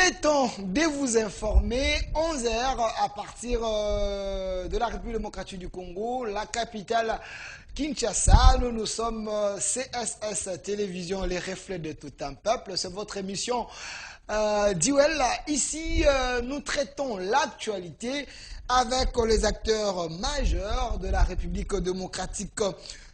est temps de vous informer. 11 heures à partir de la République démocratique du Congo, la capitale Kinshasa. Nous sommes CSS Télévision, les reflets de tout un peuple. C'est votre émission Duel. Ici, nous traitons l'actualité avec les acteurs majeurs de la République démocratique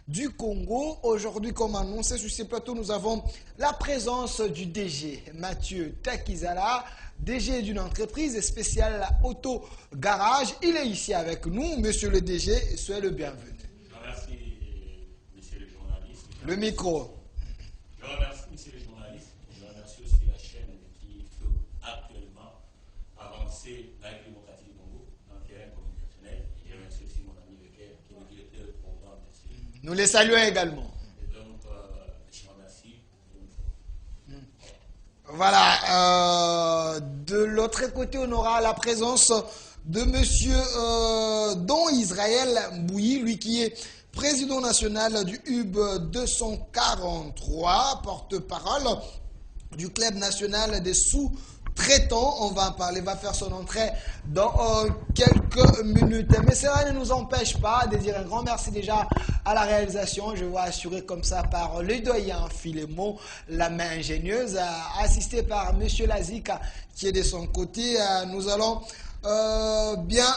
du Congo. Aujourd'hui, comme annoncé sur ces plateaux, nous avons la présence du DG Mathieu Takizala, DG d'une entreprise spéciale Auto Garage. Il est ici avec nous. Monsieur le DG, soyez le bienvenu. Je remercie, monsieur le journaliste. Le micro. Je remercie, monsieur le journaliste. Je remercie aussi la chaîne qui fait actuellement avancer la République démocratique du Congo dans le terrain communicationnel. Et je remercie aussi mon ami Lequer, qui est le directeur du programme. Nous les saluons également. Et donc, je remercie. Voilà. De l'autre côté, on aura la présence de monsieur Don Israël Mbouyi, lui qui est président national du UB 243, porte-parole du club national des sous-traitants. On va en parler, va faire son entrée dans quelques minutes. Mais cela ne nous empêche pas de dire un grand merci déjà à la réalisation. Je vois assuré comme ça par le doyen Philémon, la main ingénieuse, assisté par monsieur Lazika qui est de son côté. Nous allons bien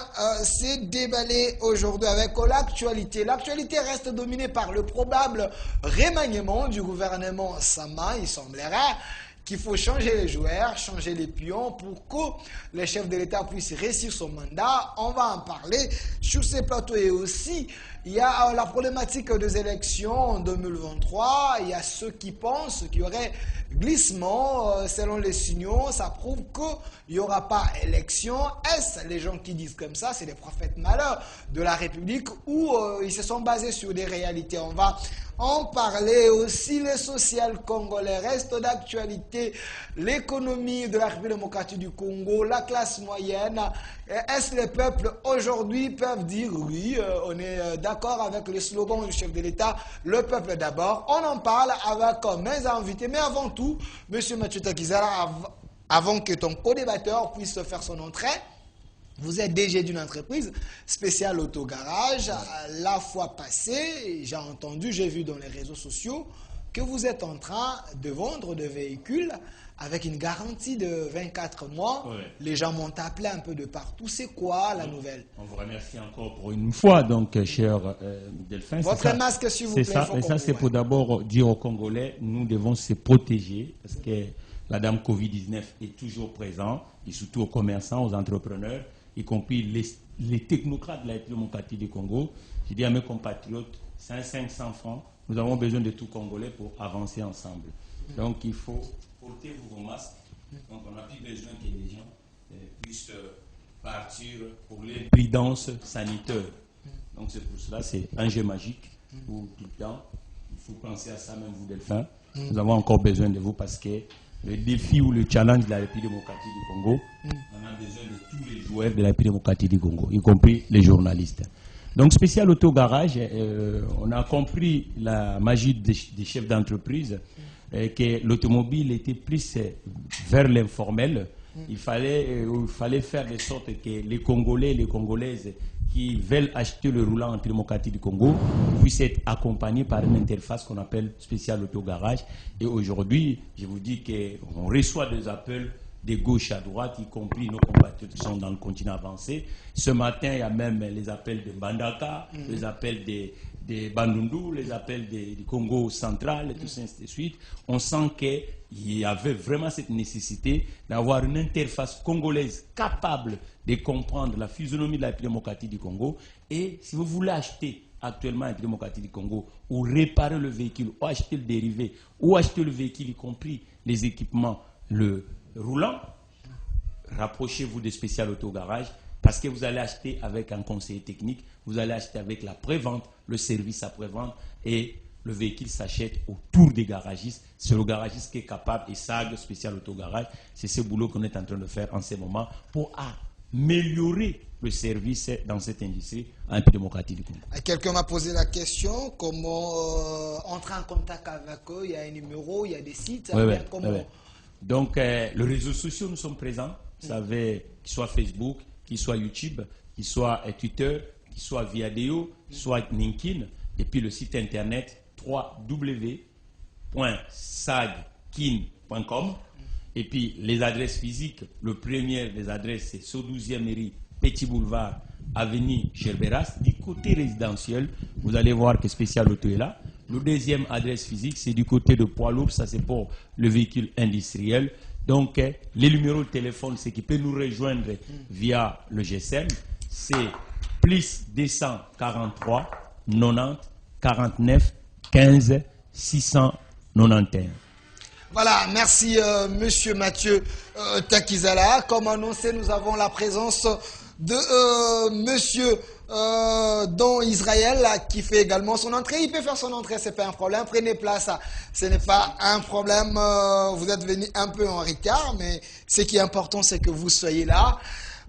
c'est déballé aujourd'hui avec l'actualité. L'actualité reste dominée par le probable remaniement du gouvernement Sama. Il semblerait qu'il faut changer les joueurs, changer les pions pour que le chef de l'État puisse réussir son mandat. On va en parler sur ces plateaux. Et aussi, il y a la problématique des élections en 2023. Il y a ceux qui pensent qu'il y aurait glissement selon les signaux. Ça prouve qu'il n'y aura pas élection. Est-ce les gens qui disent comme ça, c'est les prophètes malheurs de la République ou ils se sont basés sur des réalités? On va en parler aussi. Les social congolais restent d'actualité. L'économie de la République démocratique du Congo, la classe moyenne. Est-ce que les peuples aujourd'hui peuvent dire oui, on est d'accord avec le slogan du chef de l'État, le peuple d'abord? On en parle avec mes invités. Mais avant tout, monsieur Mathieu Takizala, avant que ton co-débatteur puisse faire son entrée, vous êtes DG d'une entreprise spéciale autogarage. La fois passée, j'ai entendu, j'ai vu dans les réseaux sociaux que vous êtes en train de vendre des véhicules avec une garantie de 24 mois. Oui. Les gens m'ont appelé un peu de partout. C'est quoi la nouvelle? On vous remercie encore pour une fois, donc, cher Delphin. Votre masque, s'il vous plaît. C'est ça, et ça, c'est pour d'abord dire aux Congolais, nous devons se protéger parce que la dame Covid-19 est toujours présente, et surtout aux commerçants, aux entrepreneurs, y compris les technocrates de la République démocratique du Congo. Je dis à mes compatriotes, c'est 500 francs. Nous avons besoin de tout Congolais pour avancer ensemble. Donc, il faut porter vos masques. Donc, on n'a plus besoin que les gens puissent partir pour les pridances sanitaires. Donc, c'est pour cela, c'est un jeu magique pour tout le temps. Il faut penser à ça, même vous, Delphin. Nous avons encore besoin de vous parce que le défi ou le challenge de la République démocratique du Congo, on a besoin de tous les joueurs de la République démocratique du Congo, y compris les journalistes. Donc, spécial autogarage, on a compris la magie des chefs d'entreprise, que l'automobile était plus vers l'informel. Il fallait faire de sorte que les Congolais et les Congolaises qui veulent acheter le roulant en République démocratique du Congo puissent être accompagnés par une interface qu'on appelle spécial autogarage. Et aujourd'hui, je vous dis qu'on reçoit des appels de gauche à droite, y compris nos compatriotes qui sont dans le continent avancé. Ce matin, il y a même les appels de Bandaka, les appels de Bandundu, les appels du Congo central, et tout ça, ainsi de suite. On sent qu'il y avait vraiment cette nécessité d'avoir une interface congolaise capable de comprendre la physionomie de la République démocratique du Congo. Et si vous voulez acheter actuellement la République démocratique du Congo, ou réparer le véhicule, ou acheter le dérivé, ou acheter le véhicule, y compris les équipements, le roulant, rapprochez-vous des spécial autogarage parce que vous allez acheter avec un conseiller technique, vous allez acheter avec la prévente, le service après-vente et le véhicule s'achète autour des garagistes. C'est le garagiste qui est capable et SAG, spécial autogarage, c'est ce boulot qu'on est en train de faire en ce moment pour améliorer le service dans cette industrie en République démocratique du Congo. Quelqu'un m'a posé la question, comment entrer en contact avec eux? Il y a un numéro, il y a des sites. Oui. Donc, les réseaux sociaux, nous sommes présents. Vous savez, qu'il soit Facebook, qu'il soit YouTube, qu'il soit Twitter, qu'il soit Viadeo, qu'il soit LinkedIn. Et puis le site internet www.sagkin.com. Et puis les adresses physiques, le premier des adresses, c'est sur 12e mairie, Petit Boulevard, avenue Gerberas. Du côté résidentiel, vous allez voir que Spécial Auto est là. Le deuxième adresse physique, c'est du côté de poids lourd, ça c'est pour le véhicule industriel. Donc, les numéros de téléphone, c'est qui peut nous rejoindre via le GSM, c'est plus 243 90 49 15 691. Voilà, merci Monsieur Mathieu Takizala. Comme annoncé, nous avons la présence de Monsieur Don Israël qui fait également son entrée. Il peut faire son entrée, c'est pas un problème. Prenez place, ce n'est pas un problème. Vous êtes venu un peu en retard, mais ce qui est important, c'est que vous soyez là.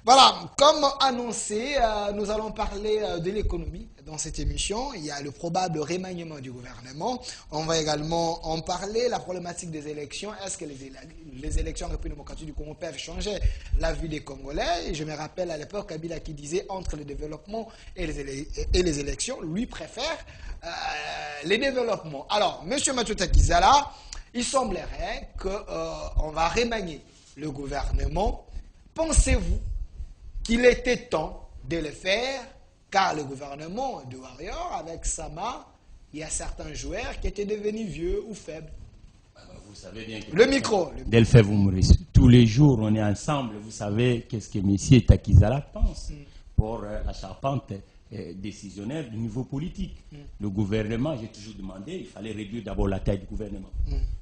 Voilà, comme annoncé, nous allons parler de l'économie dans cette émission. Il y a le probable remaniement du gouvernement. On va également en parler, la problématique des élections. Est-ce que les élections en République démocratique du Congo peuvent changer la vie des Congolais? Et je me rappelle à l'époque Kabila qui disait entre le développement et les élections, lui préfère les développements. Alors, M. Mathieu Takizala, il semblerait qu'on va remanier le gouvernement. Pensez-vous qu'il était temps de le faire, car le gouvernement de Warrior, avec Sama, il y a certains joueurs qui étaient devenus vieux ou faibles. Vous savez bien que le micro. Delphin, vous Maurice, tous les jours, on est ensemble. Vous savez qu'est-ce que M. Takizala pense pour la charpente décisionnaire du niveau politique. Le gouvernement, j'ai toujours demandé, il fallait réduire d'abord la taille du gouvernement.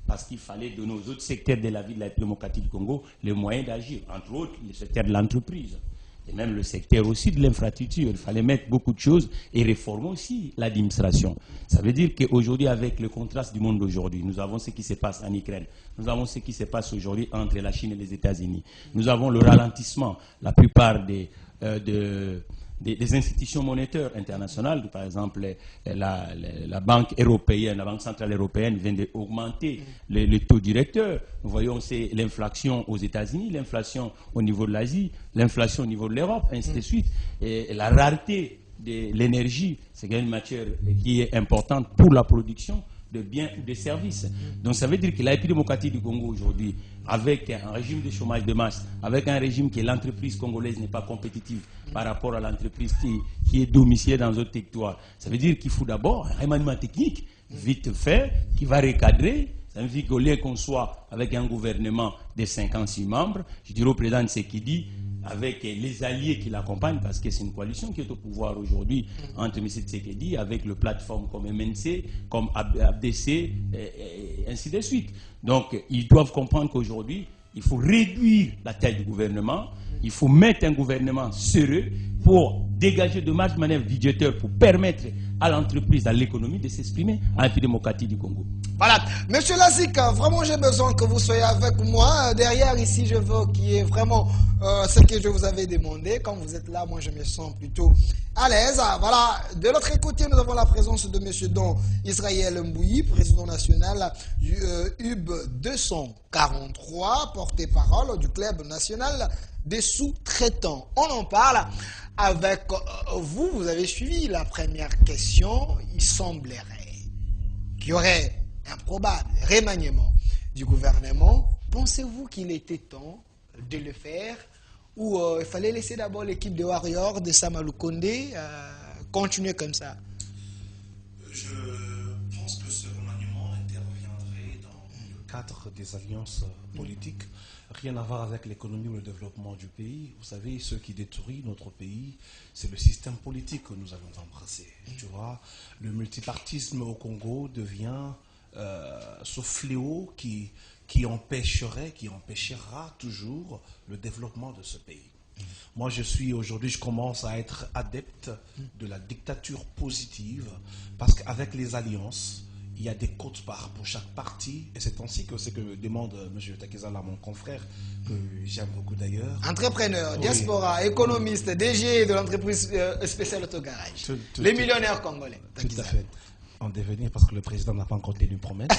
Parce qu'il fallait donner aux autres secteurs de la vie de la démocratique du Congo les moyens d'agir. Entre autres, le secteur de l'entreprise. Et même le secteur aussi de l'infrastructure. Il fallait mettre beaucoup de choses et réformer aussi l'administration. Ça veut dire qu'aujourd'hui, avec le contraste du monde d'aujourd'hui, nous avons ce qui se passe en Ukraine. Nous avons ce qui se passe aujourd'hui entre la Chine et les États-Unis. Nous avons le ralentissement. La plupart des institutions monétaires internationales, par exemple la Banque européenne, la Banque centrale européenne vient d'augmenter le taux directeur. Nous voyons c'est l'inflation aux États-Unis, l'inflation au niveau de l'Asie, l'inflation au niveau de l'Europe, ainsi de suite. Et la rareté de l'énergie, c'est une matière qui est importante pour la production de biens ou de services. Donc ça veut dire que la République démocratique du Congo aujourd'hui, avec un régime de chômage de masse, avec un régime que l'entreprise congolaise n'est pas compétitive par rapport à l'entreprise qui est domiciliée dans d'autres territoires, ça veut dire qu'il faut d'abord un remaniement technique vite fait qui va recadrer. Ça veut dire qu'au lieu qu'on soit avec un gouvernement de 56 membres, je dirais au président Tshisekedi, avec les alliés qui l'accompagnent, parce que c'est une coalition qui est au pouvoir aujourd'hui entre M. Tshisekedi, avec le plateforme comme MNC, comme ABDC, et ainsi de suite. Donc, ils doivent comprendre qu'aujourd'hui, il faut réduire la taille du gouvernement, il faut mettre un gouvernement sérieux pour dégager de marge de manœuvre budgétaire pour permettre à l'entreprise, à l'économie de s'exprimer en République démocratique du Congo. Voilà. Monsieur Lazik, vraiment j'ai besoin que vous soyez avec moi. Derrière ici, je veux qu'il y ait vraiment ce que je vous avais demandé. Quand vous êtes là, moi je me sens plutôt à l'aise. Voilà. De l'autre côté, nous avons la présence de monsieur Don Israël Mbouyi, président national du UB 243, porte-parole du club national des sous-traitants. On en parle avec vous. Vous avez suivi la première question. Il semblerait qu'il y aurait un probable remaniement du gouvernement. Pensez-vous qu'il était temps de le faire ou il fallait laisser d'abord l'équipe de Warrior, de Sama Lukonde, continuer comme ça? Je pense que ce remaniement interviendrait dans le cadre des alliances politiques. Rien à voir avec l'économie ou le développement du pays. Vous savez, ce qui détruit notre pays, c'est le système politique que nous avons embrassé. Tu vois, le multipartisme au Congo devient ce fléau qui empêchera toujours le développement de ce pays. Moi, aujourd'hui, je commence à être adepte de la dictature positive parce qu'avec les alliances, il y a des quotes-parts pour chaque parti, et c'est ainsi que ce que me demande M. Takizala, mon confrère, que j'aime beaucoup d'ailleurs. Entrepreneur, diaspora, économiste, DG de l'entreprise spéciale Autogarage. Les millionnaires congolais. Tout à fait. En devenir, parce que le président n'a pas encore tenu une promesse.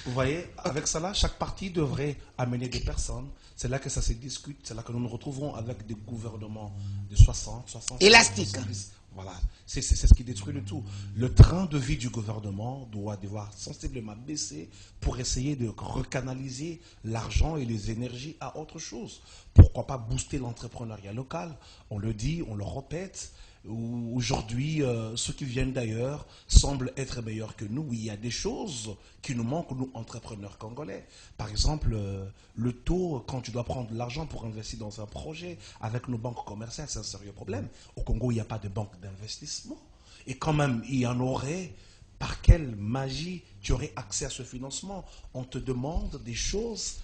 Vous voyez, avec cela, chaque parti devrait amener des personnes. C'est là que ça se discute. C'est là que nous nous retrouverons avec des gouvernements de 60, élastique. 70. Voilà, c'est ce qui détruit le tout. Le train de vie du gouvernement doit devoir sensiblement baisser pour essayer de recanaliser l'argent et les énergies à autre chose. Pourquoi pas booster l'entrepreneuriat local? On le dit, on le répète. Aujourd'hui, ceux qui viennent d'ailleurs semblent être meilleurs que nous. Il y a des choses qui nous manquent, nous, entrepreneurs congolais. Par exemple, le taux, quand tu dois prendre de l'argent pour investir dans un projet avec nos banques commerciales, c'est un sérieux problème. Au Congo, il n'y a pas de banque d'investissement. Et quand même, il y en aurait. Par quelle magie tu aurais accès à ce financement? On te demande des choses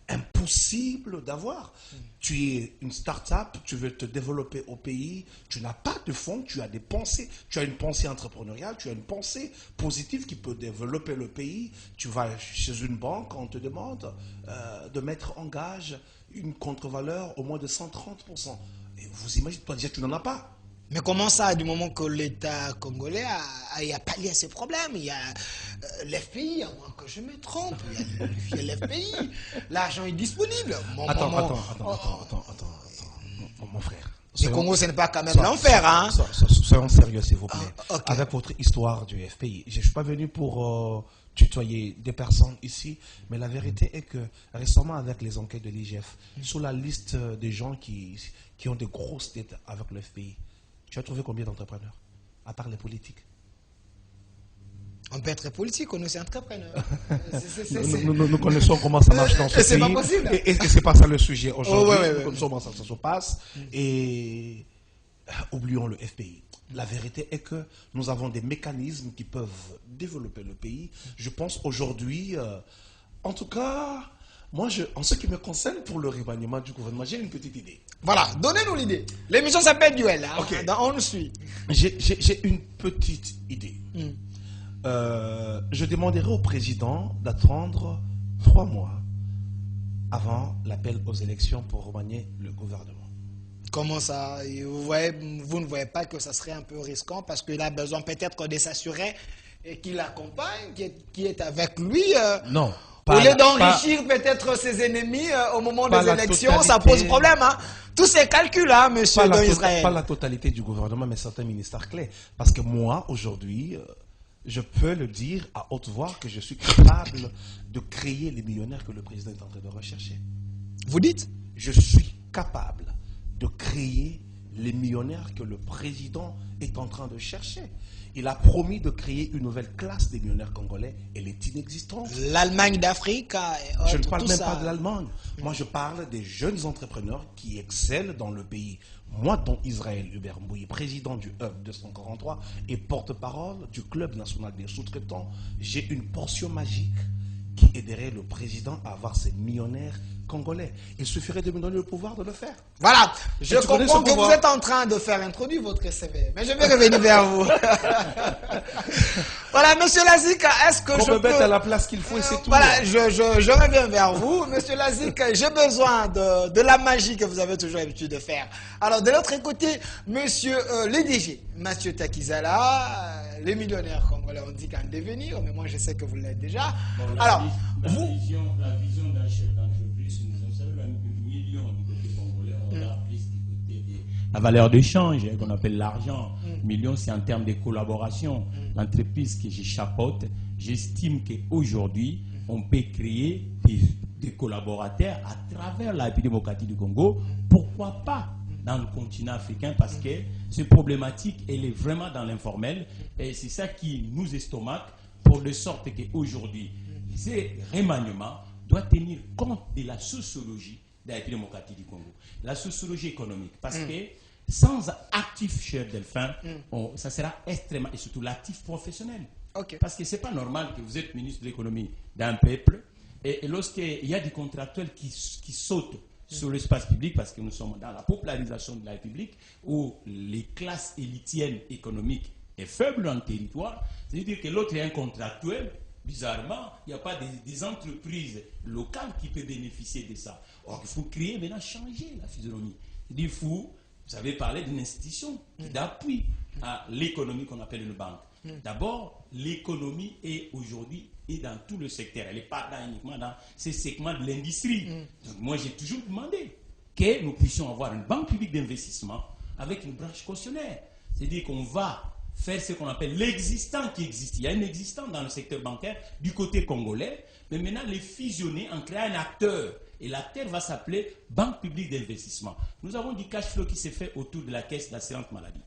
impossible d'avoir. Tu es une start-up, tu veux te développer au pays, tu n'as pas de fonds, tu as des pensées, tu as une pensée entrepreneuriale, tu as une pensée positive qui peut développer le pays. Tu vas chez une banque, on te demande de mettre en gage une contre-valeur au moins de 130%. Et vous imaginez, toi déjà tu n'en as pas. Mais comment ça, du moment que l'État congolais a pallié à ces problèmes? Il y a l'FPI, à moins que je me trompe, il y a l'FPI, l'argent est disponible. Attends, mon frère. Le Congo, ce n'est pas quand même l'enfer, hein? Soyons sérieux, s'il vous plaît. Okay. Avec votre histoire du FPI, je ne suis pas venu pour tutoyer des personnes ici, mais la vérité est que récemment, avec les enquêtes de l'IGF, sur la liste des gens qui ont des grosses dettes avec le FPI, tu as trouvé combien d'entrepreneurs, à part les politiques? On peut être politique, on est aussi entrepreneur. Nous connaissons comment ça marche dans ce pays. C'est pas possible. Et c'est pas ça le sujet aujourd'hui. Ouais. Nous connaissons comment ça se passe. Et oublions le FPI. La vérité est que nous avons des mécanismes qui peuvent développer le pays. Je pense aujourd'hui, en tout cas, moi, en ce qui me concerne, pour le remaniement du gouvernement, j'ai une petite idée. Voilà, donnez-nous l'idée. L'émission s'appelle Duel, hein? Okay. On nous suit. J'ai une petite idée. Je demanderai au président d'attendre 3 mois avant l'appel aux élections pour remanier le gouvernement. Comment ça? Vous ne voyez pas que ça serait un peu risquant parce qu'il a besoin peut-être de s'assurer qu'il l'accompagne, qui est avec lui? Non. Au lieu d'enrichir peut-être ses ennemis au moment des élections, ça pose problème. Hein? Tous ces calculs, hein, monsieur dans Israël. Pas la totalité du gouvernement, mais certains ministères clés. Parce que moi, aujourd'hui, je peux le dire à haute voix que je suis capable de créer les millionnaires que le président est en train de rechercher. Vous dites? Je suis capable de créer les millionnaires que le président est en train de chercher. Il a promis de créer une nouvelle classe des millionnaires congolais. Elle est inexistante. L'Allemagne d'Afrique. Je ne parle même pas de l'Allemagne. Moi, je parle des jeunes entrepreneurs qui excellent dans le pays. Moi, dont Israël Hubert Mbouyi, président du Hub 243 et porte-parole du Club national des sous-traitants, j'ai une portion magique qui aiderait le président à avoir ses millionnaires congolais. Il suffirait de me donner le pouvoir de le faire. Voilà, je comprends que vous êtes en train de faire introduire votre CV, mais je vais revenir vers vous. Voilà, monsieur Lazik, est-ce que je peux... mettre à la place qu'il faut et c'est tout. Voilà, je reviens vers vous. Monsieur Lazik, j'ai besoin de la magie que vous avez toujours l'habitude de faire. Alors, de l'autre côté, monsieur le DG, Mathieu Takizala, les millionnaires congolais, on dit qu'en devenir, mais moi je sais que vous l'êtes déjà. Bon, alors, la vision d'un chef d'entreprise, vous savez, le million du côté congolais, on regarde plus du côté de la valeur de change, qu'on appelle l'argent. Million, c'est en termes de collaboration. L'entreprise que je chapeaute, j'estime qu'aujourd'hui, on peut créer des collaborateurs à travers la République démocratique du Congo. Pourquoi pas dans le continent africain? Parce que cette problématique, elle est vraiment dans l'informel. Et c'est ça qui nous estomaque, pour de sorte qu'aujourd'hui, ces remaniements doivent tenir compte de la sociologie de la République démocratique du Congo. La sociologie économique. Parce que sans actif, cher Delphin, ça sera extrêmement... Et surtout l'actif professionnel. Okay. Parce que ce n'est pas normal que vous êtes ministre de l'économie d'un peuple et lorsqu'il y a des contractuels qui sautent sur l'espace public, parce que nous sommes dans la popularisation de la République, où les classes élitiennes économiques est faible dans le territoire, c'est-à-dire que l'autre est un contractuel. Bizarrement, il n'y a pas des entreprises locales qui peuvent bénéficier de ça. Or, il faut créer, maintenant, changer la physionomie. Il faut, vous avez parlé d'une institution qui d'appui à l'économie qu'on appelle une banque. D'abord, l'économie est aujourd'hui et dans tout le secteur. Elle n'est pas uniquement dans ces segments de l'industrie. Donc moi, j'ai toujours demandé que nous puissions avoir une banque publique d'investissement avec une branche cautionnaire. C'est-à-dire qu'on va faire ce qu'on appelle l'existant qui existe. Il y a un existant dans le secteur bancaire du côté congolais, mais maintenant les fusionner en créant un acteur. Et l'acteur va s'appeler Banque publique d'investissement. Nous avons du cash flow qui s'est fait autour de la caisse d'assurance maladie.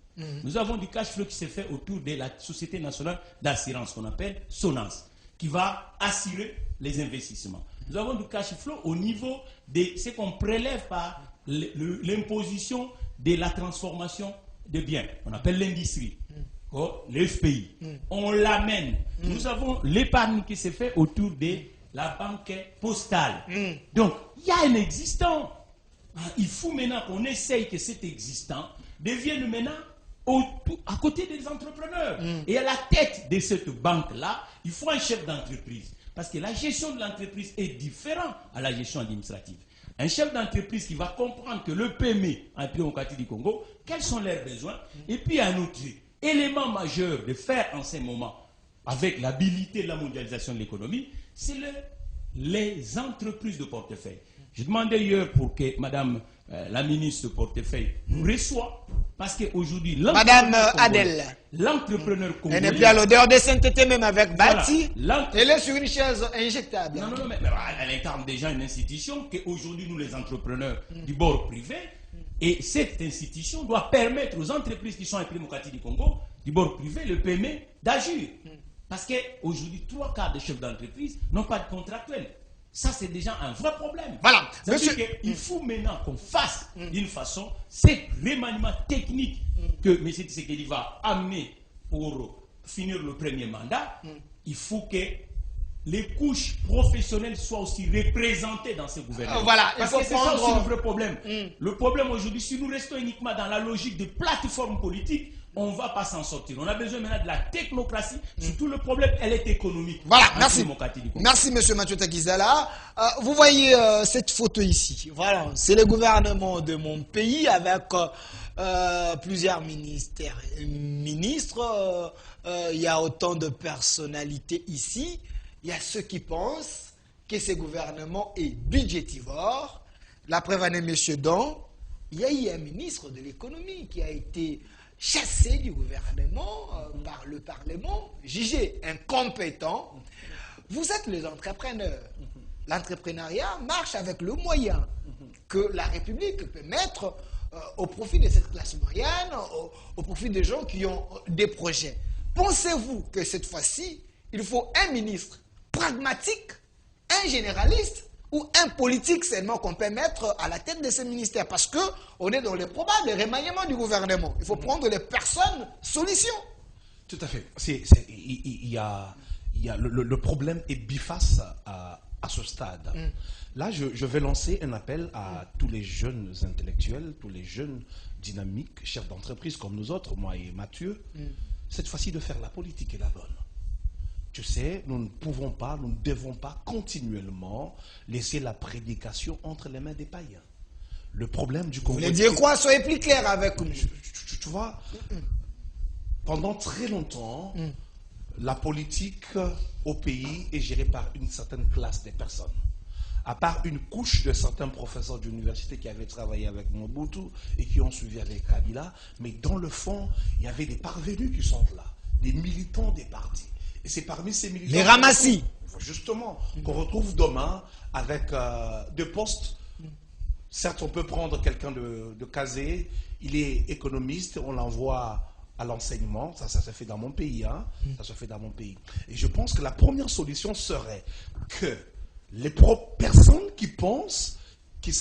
Nous avons du cash flow qui s'est fait autour de la Société nationale d'assurance qu'on appelle SONAS, qui va assurer les investissements. Nous avons du cash flow au niveau de ce qu'on prélève par l'imposition de la transformation de biens. On appelle l'industrie. Le FPI. On l'amène. Nous avons l'épargne qui s'est fait autour de la banque postale. Donc, il y a un existant. Il faut maintenant qu'on essaye que cet existant devienne maintenant à côté des entrepreneurs. Et à la tête de cette banque-là, il faut un chef d'entreprise. Parce que la gestion de l'entreprise est différente à la gestion administrative. Un chef d'entreprise qui va comprendre que le PME, en Démocratie du Congo, quels sont leurs besoins. Et puis un autre élément majeur de faire en ce moment, avec l'habilité de la mondialisation de l'économie, c'est les entreprises de portefeuille. Je demandais hier pour que Madame la ministre de portefeuille nous reçoive, parce qu'aujourd'hui, Madame Adèle, l'entrepreneur congolais... Elle n'est plus à l'odeur de sainteté même avec Bati. Voilà, elle est sur une chaise injectable. Non, mais elle incarne déjà une institution qu'aujourd'hui, nous les entrepreneurs du bord privé, et cette institution doit permettre aux entreprises qui sont en démocratie du Congo, du bord privé, le PME, d'agir. Parce qu'aujourd'hui, 3/4 des chefs d'entreprise n'ont pas de contractuels. Ça, c'est déjà un vrai problème. Voilà. Il faut maintenant qu'on fasse d'une façon ces remaniements techniques que M. Tshisekedi va amener pour finir le premier mandat. Il faut que les couches professionnelles soient aussi représentées dans ce gouvernement. Voilà, parce que c'est ça aussi le vrai problème. Le problème aujourd'hui, si nous restons uniquement dans la logique de plateforme politique, on ne va pas s'en sortir. On a besoin maintenant de la technocratie. Surtout le problème, elle est économique. Voilà, merci. Merci, M. Mathieu Takizala. Vous voyez cette photo ici. Voilà, c'est le gouvernement de mon pays avec plusieurs ministres. Il y a autant de personnalités ici. Il y a ceux qui pensent que ce gouvernement est budgétivore. La preuve en est M. Don. Il y a eu un ministre de l'économie qui a été chassé du gouvernement par le Parlement, jugé incompétent. Vous êtes les entrepreneurs. L'entrepreneuriat marche avec le moyen que la République peut mettre au profit de cette classe moyenne, au profit des gens qui ont des projets. Pensez-vous que cette fois-ci, il faut un ministre pragmatique, un généraliste ou un politique seulement qu'on peut mettre à la tête de ce ministère? Parce qu'on est dans le probable remaniement du gouvernement. Il faut prendre les personnes solutions. Tout à fait. Le problème est biface à ce stade. Là, je vais lancer un appel à tous les jeunes intellectuels, tous les jeunes dynamiques, chefs d'entreprise comme nous autres, moi et Mathieu, cette fois-ci de faire la politique est la bonne. Tu sais, nous ne pouvons pas, nous ne devons pas continuellement laisser la prédication entre les mains des païens. Le problème du Congo... Vous voulez dire quoi? Soyez plus clair avec nous. Tu vois, pendant très longtemps, la politique au pays est gérée par une certaine classe de personnes. À part une couche de certains professeurs d'université qui avaient travaillé avec Mobutu et qui ont suivi avec Kabila, mais dans le fond, il y avait des parvenus qui sont là, des militants des partis. Et c'est parmi ces militants... Les ramassis. Justement, qu'on retrouve demain avec deux postes. Certes, on peut prendre quelqu'un de casé, il est économiste, on l'envoie à l'enseignement, ça se fait dans mon pays, hein, ça se fait dans mon pays. Et je pense que la première solution serait que les personnes qui pensent qu'elles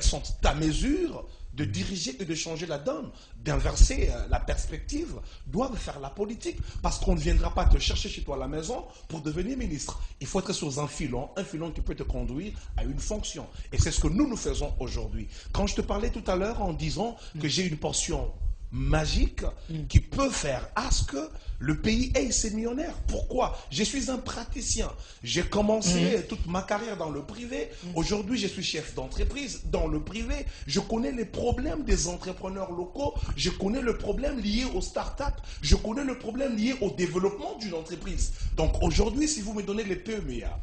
sont à mesure de diriger et de changer la donne, d'inverser la perspective, doivent faire la politique. Parce qu'on ne viendra pas te chercher chez toi à la maison pour devenir ministre. Il faut être sur un filon qui peut te conduire à une fonction. Et c'est ce que nous faisons aujourd'hui. Quand je te parlais tout à l'heure en disant que j'ai une portion magique qui peut faire à ce que le pays ait ses millionnaires. Pourquoi? Je suis un praticien. J'ai commencé toute ma carrière dans le privé. Aujourd'hui, je suis chef d'entreprise dans le privé. Je connais les problèmes des entrepreneurs locaux. Je connais le problème lié aux startups. Je connais le problème lié au développement d'une entreprise. Donc aujourd'hui, si vous me donnez les PMEA,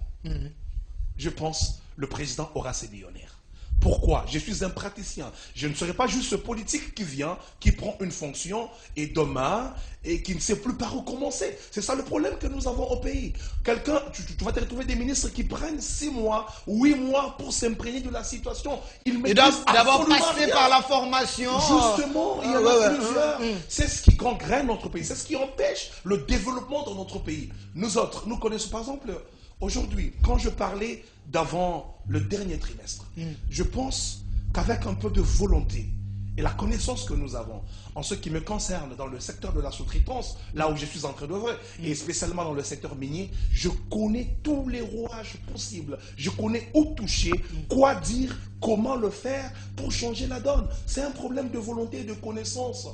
je pense le président aura ses millionnaires. Pourquoi? Je suis un praticien. Je ne serai pas juste ce politique qui vient, qui prend une fonction et demain, et qui ne sait plus par où commencer. C'est ça le problème que nous avons au pays. Quelqu'un, tu vas te retrouver des ministres qui prennent 6 mois, 8 mois pour s'imprégner de la situation. Ils doivent d'abord passer par la formation. Justement, il y en a plusieurs. C'est ce qui gangrène notre pays. C'est ce qui empêche le développement de notre pays. Nous autres, nous connaissons par exemple, aujourd'hui, quand je parlais d'avant le dernier trimestre, je pense qu'avec un peu de volonté et la connaissance que nous avons en ce qui me concerne dans le secteur de la sous-traitance, là où je suis en train d'œuvrer, et spécialement dans le secteur minier, je connais tous les rouages possibles. Je connais où toucher, quoi dire, comment le faire pour changer la donne. C'est un problème de volonté et de connaissance.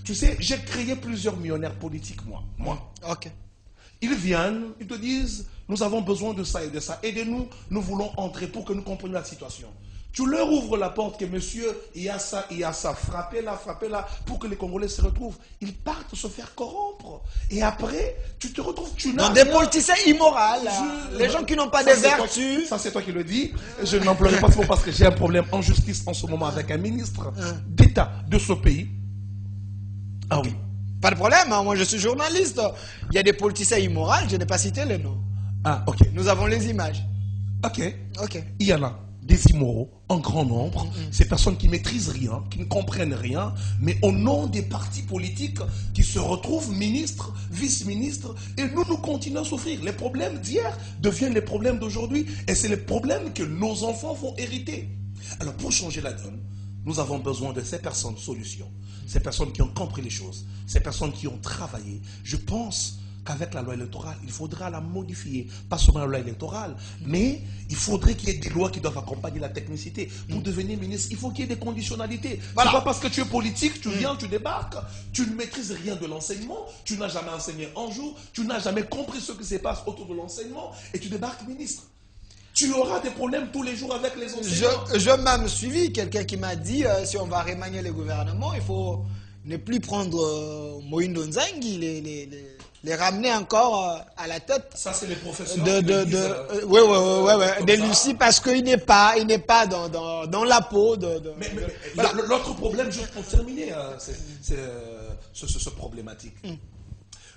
Tu sais, j'ai créé plusieurs millionnaires politiques, moi. Ok. Ils viennent, ils te disent, nous avons besoin de ça et de ça. Aidez-nous, nous voulons entrer pour que nous comprenions la situation. Tu leur ouvres la porte que monsieur, il y a ça, frappez-la, pour que les Congolais se retrouvent. Ils partent se faire corrompre. Et après, tu te retrouves, dans des politiciens immoraux, les gens qui n'ont pas de vertu. Ça, c'est toi qui le dis. Je n'emploierai pas ce mot parce que j'ai un problème en justice en ce moment avec un ministre d'État de ce pays. Ah oui. Pas de problème, hein, moi je suis journaliste. Il y a des politiciens immoraux, je n'ai pas cité les noms. Ah, ok. Nous avons les images. Ok. Ok. Il y en a des immoraux en grand nombre, ces personnes qui maîtrisent rien, qui ne comprennent rien, mais au nom des partis politiques qui se retrouvent ministres, vice-ministres, et nous continuons à souffrir. Les problèmes d'hier deviennent les problèmes d'aujourd'hui, et c'est les problèmes que nos enfants vont hériter. Alors pour changer la donne, nous avons besoin de ces personnes solutions, ces personnes qui ont compris les choses, ces personnes qui ont travaillé. Je pense qu'avec la loi électorale, il faudra la modifier. Pas seulement la loi électorale, mais il faudrait qu'il y ait des lois qui doivent accompagner la technicité. Pour devenir ministre, il faut qu'il y ait des conditionnalités. Voilà. C'est pas parce que tu es politique, tu viens, tu débarques, tu ne maîtrises rien de l'enseignement, tu n'as jamais enseigné un jour, tu n'as jamais compris ce qui se passe autour de l'enseignement, et tu débarques ministre. Tu auras des problèmes tous les jours avec les enseignants. Je même suivi quelqu'un qui m'a dit, si on va remanier le gouvernement, il faut ne plus prendre Moïndo Nzangi, les ramener encore à la tête. Ça, c'est les professeurs. De Lucie, parce qu'il n'est pas dans la peau Mais l'autre problème, juste pour terminer, c'est ce problématique.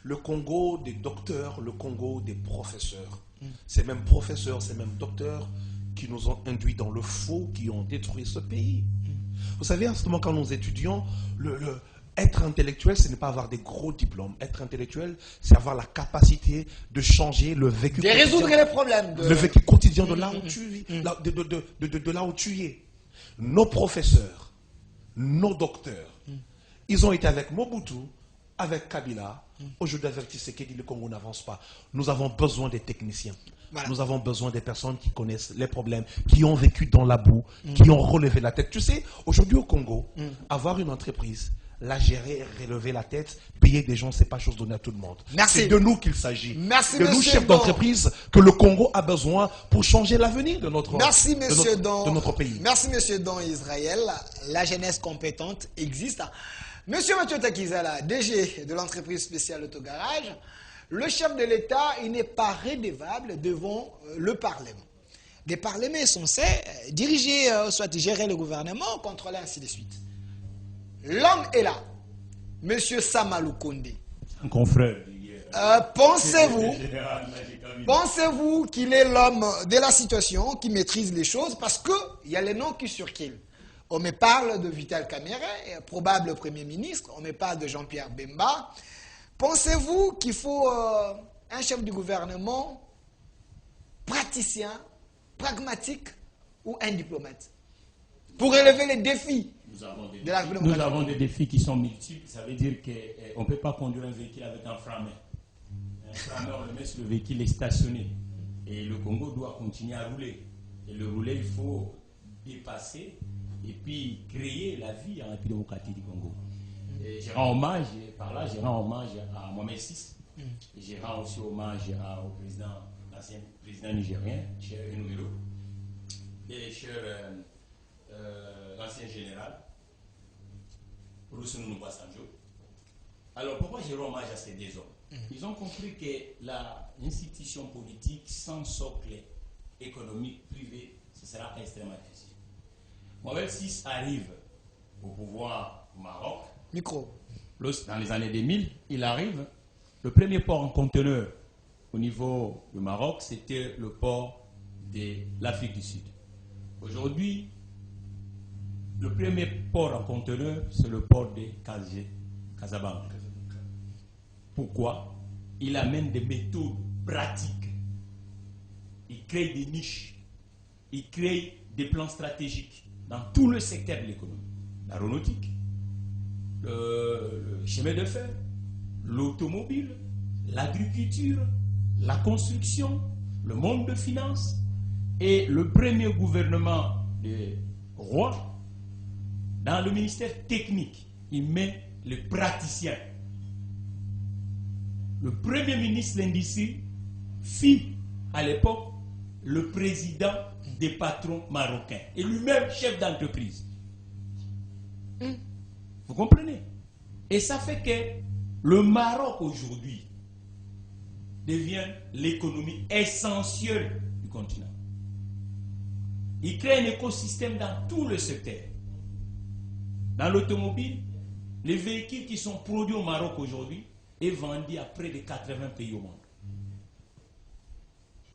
Le Congo des docteurs, le Congo des professeurs. Ces mêmes professeurs, ces mêmes docteurs qui nous ont induits dans le faux, qui ont détruit ce pays. Vous savez, en ce moment, quand nous étudions, être intellectuel, ce n'est pas avoir des gros diplômes. Être intellectuel, c'est avoir la capacité de changer le vécu quotidien. De résoudre les problèmes. Le vécu quotidien de là où tu vis, de là où tu es. Nos professeurs, nos docteurs, ils ont été avec Mobutu, avec Kabila. Aujourd'hui, avec Tshisekedi, le Congo n'avance pas. Nous avons besoin des techniciens. Voilà. Nous avons besoin des personnes qui connaissent les problèmes, qui ont vécu dans la boue, qui ont relevé la tête. Tu sais, aujourd'hui au Congo, avoir une entreprise, la gérer, relever la tête, payer des gens, ce n'est pas chose donnée à tout le monde. C'est de nous qu'il s'agit. Merci, de nous, chefs d'entreprise, que le Congo a besoin pour changer l'avenir de notre pays. Merci, monsieur Don Israël. La jeunesse compétente existe. Monsieur Mathieu Takizala, DG de l'entreprise spéciale Autogarage, le chef de l'État, il n'est pas redevable devant le Parlement. Les parlements sont censés diriger, soit gérer le gouvernement, contrôler, ainsi de suite. L'homme est là, monsieur Samalou Kondé. Un confrère. Pensez-vous qu'il est l'homme de la situation, qui maîtrise les choses, parce qu'il y a les noms qui circulent. On me parle de Vital Kamerhe, probable Premier ministre. On me parle de Jean-Pierre Bemba. Pensez-vous qu'il faut un chef du gouvernement praticien, pragmatique ou un diplomate pour relever les défis de la République? Nous avons des défis qui sont multiples. Ça veut dire qu'on ne peut pas conduire un véhicule avec un frein-main. Un frein-main, on le met sur le véhicule est stationné. Et le Congo doit continuer à rouler. Et le rouler, il faut dépasser et puis créer la vie en République démocratique du Congo. Et je rends hommage, et par là, je rends hommage à Mohamed VI. Et je rends aussi hommage au président, l'ancien président nigérien, cher Enumero, et cher l'ancien général, Olusegun Obasanjo. Alors pourquoi je rends hommage à ces deux hommes? Ils ont compris que l'institution politique sans socle économique privé, ce sera extrêmement difficile. Mohamed VI arrive au pouvoir au Maroc. Micro. Dans les années 2000, il arrive. Le premier port en conteneur au niveau du Maroc, c'était le port de l'Afrique du Sud. Aujourd'hui, le premier port en conteneur, c'est le port de Casablanca. Pourquoi? Il amène des méthodes pratiques. Il crée des niches. Il crée des plans stratégiques dans tout le secteur de l'économie. L'aéronautique, le chemin de fer, l'automobile, l'agriculture, la construction, le monde de finances. Et le premier gouvernement des rois, dans le ministère technique, il met les praticiens. Le premier ministre l'industrie fit à l'époque le président des patrons marocains et lui-même chef d'entreprise. Vous comprenez? Et ça fait que le Maroc aujourd'hui devient l'économie essentielle du continent. Il crée un écosystème dans tout le secteur. Dans l'automobile, les véhicules qui sont produits au Maroc aujourd'hui est vendu à près de 80 pays au monde.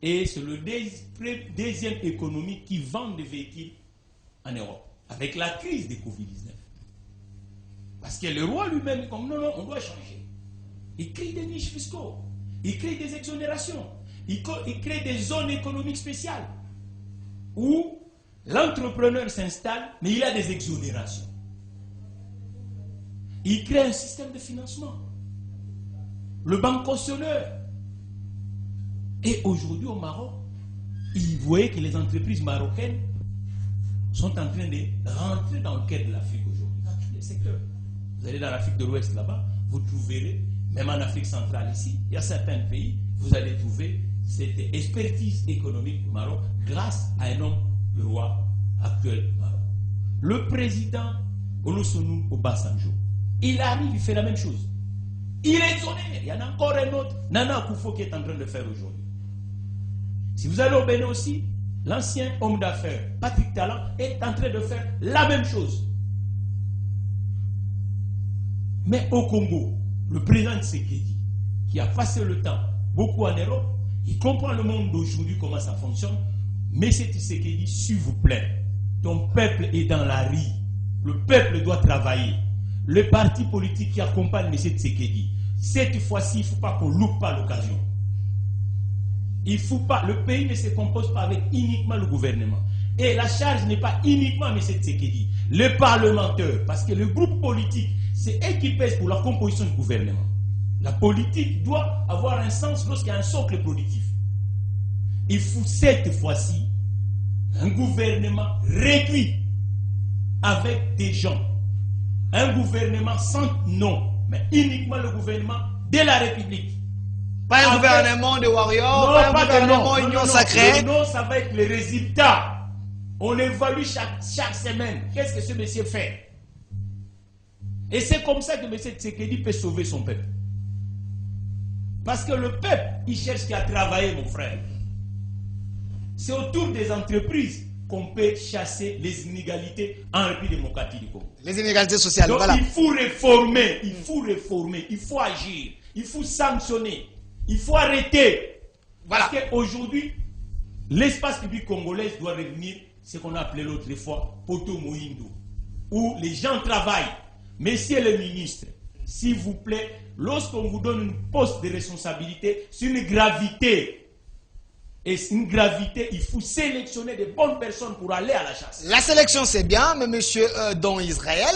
Et c'est le deuxième économie qui vend des véhicules en Europe, avec la crise de Covid-19. Parce que le roi lui-même est comme non, on doit changer. Il crée des niches fiscaux, il crée des exonérations, il crée des zones économiques spéciales où l'entrepreneur s'installe, mais il a des exonérations. Il crée un système de financement. Le bancautionnaire. Et aujourd'hui au Maroc, il voyait que les entreprises marocaines sont en train de rentrer dans le cœur de l'Afrique aujourd'hui, dans tous les secteurs. Vous allez dans l'Afrique de l'Ouest là-bas, vous trouverez, même en Afrique centrale ici, il y a certains pays, vous allez trouver cette expertise économique du Maroc grâce à un homme, le roi actuel du Maroc. Le président Olusegun Obasanjo, il arrive, il fait la même chose. Il est exonère. Il y en a encore un autre, Nana Akufo, qui est en train de faire aujourd'hui. Si vous allez au Bénin aussi, l'ancien homme d'affaires, Patrick Talon, est en train de faire la même chose. Mais au Congo, le président Tshisekedi, qui a passé le temps beaucoup en Europe, il comprend le monde d'aujourd'hui, comment ça fonctionne. Mais Tshisekedi, s'il vous plaît, ton peuple est dans la rue. Le peuple doit travailler. Le parti politique qui accompagne M. Tshisekedi, cette fois-ci, il ne faut pas qu'on loupe pas l'occasion. Il faut pas, le pays ne se compose pas avec uniquement le gouvernement. Et la charge n'est pas uniquement M. Tshisekedi, les parlementaires, parce que le groupe politique, c'est eux qui pèsent pour la composition du gouvernement. La politique doit avoir un sens lorsqu'il y a un socle productif. Il faut cette fois-ci un gouvernement réduit avec des gens. Un gouvernement sans nom, mais uniquement le gouvernement de la République. Pas un gouvernement de warriors, pas un gouvernement union sacrée. Le nom, ça va être les résultats. On évalue chaque semaine. Qu'est-ce que ce monsieur fait? Et c'est comme ça que M. Tshisekedi peut sauver son peuple. Parce que le peuple, il cherche qu'à travailler, mon frère. C'est autour des entreprises qu'on peut chasser les inégalités en République démocratique du Congo. Les inégalités sociales, donc, voilà. Il faut réformer, il faut agir, il faut sanctionner, il faut arrêter. Voilà. Parce qu'aujourd'hui, l'espace public congolais doit revenir ce qu'on a appelé l'autre fois Poto Mohindo, où les gens travaillent. Messieurs les ministres, s'il vous plaît, lorsqu'on vous donne une poste de responsabilité, c'est une gravité. Et c'est une gravité, il faut sélectionner des bonnes personnes pour aller à la chasse. La sélection, c'est bien, mais monsieur, dans Israël,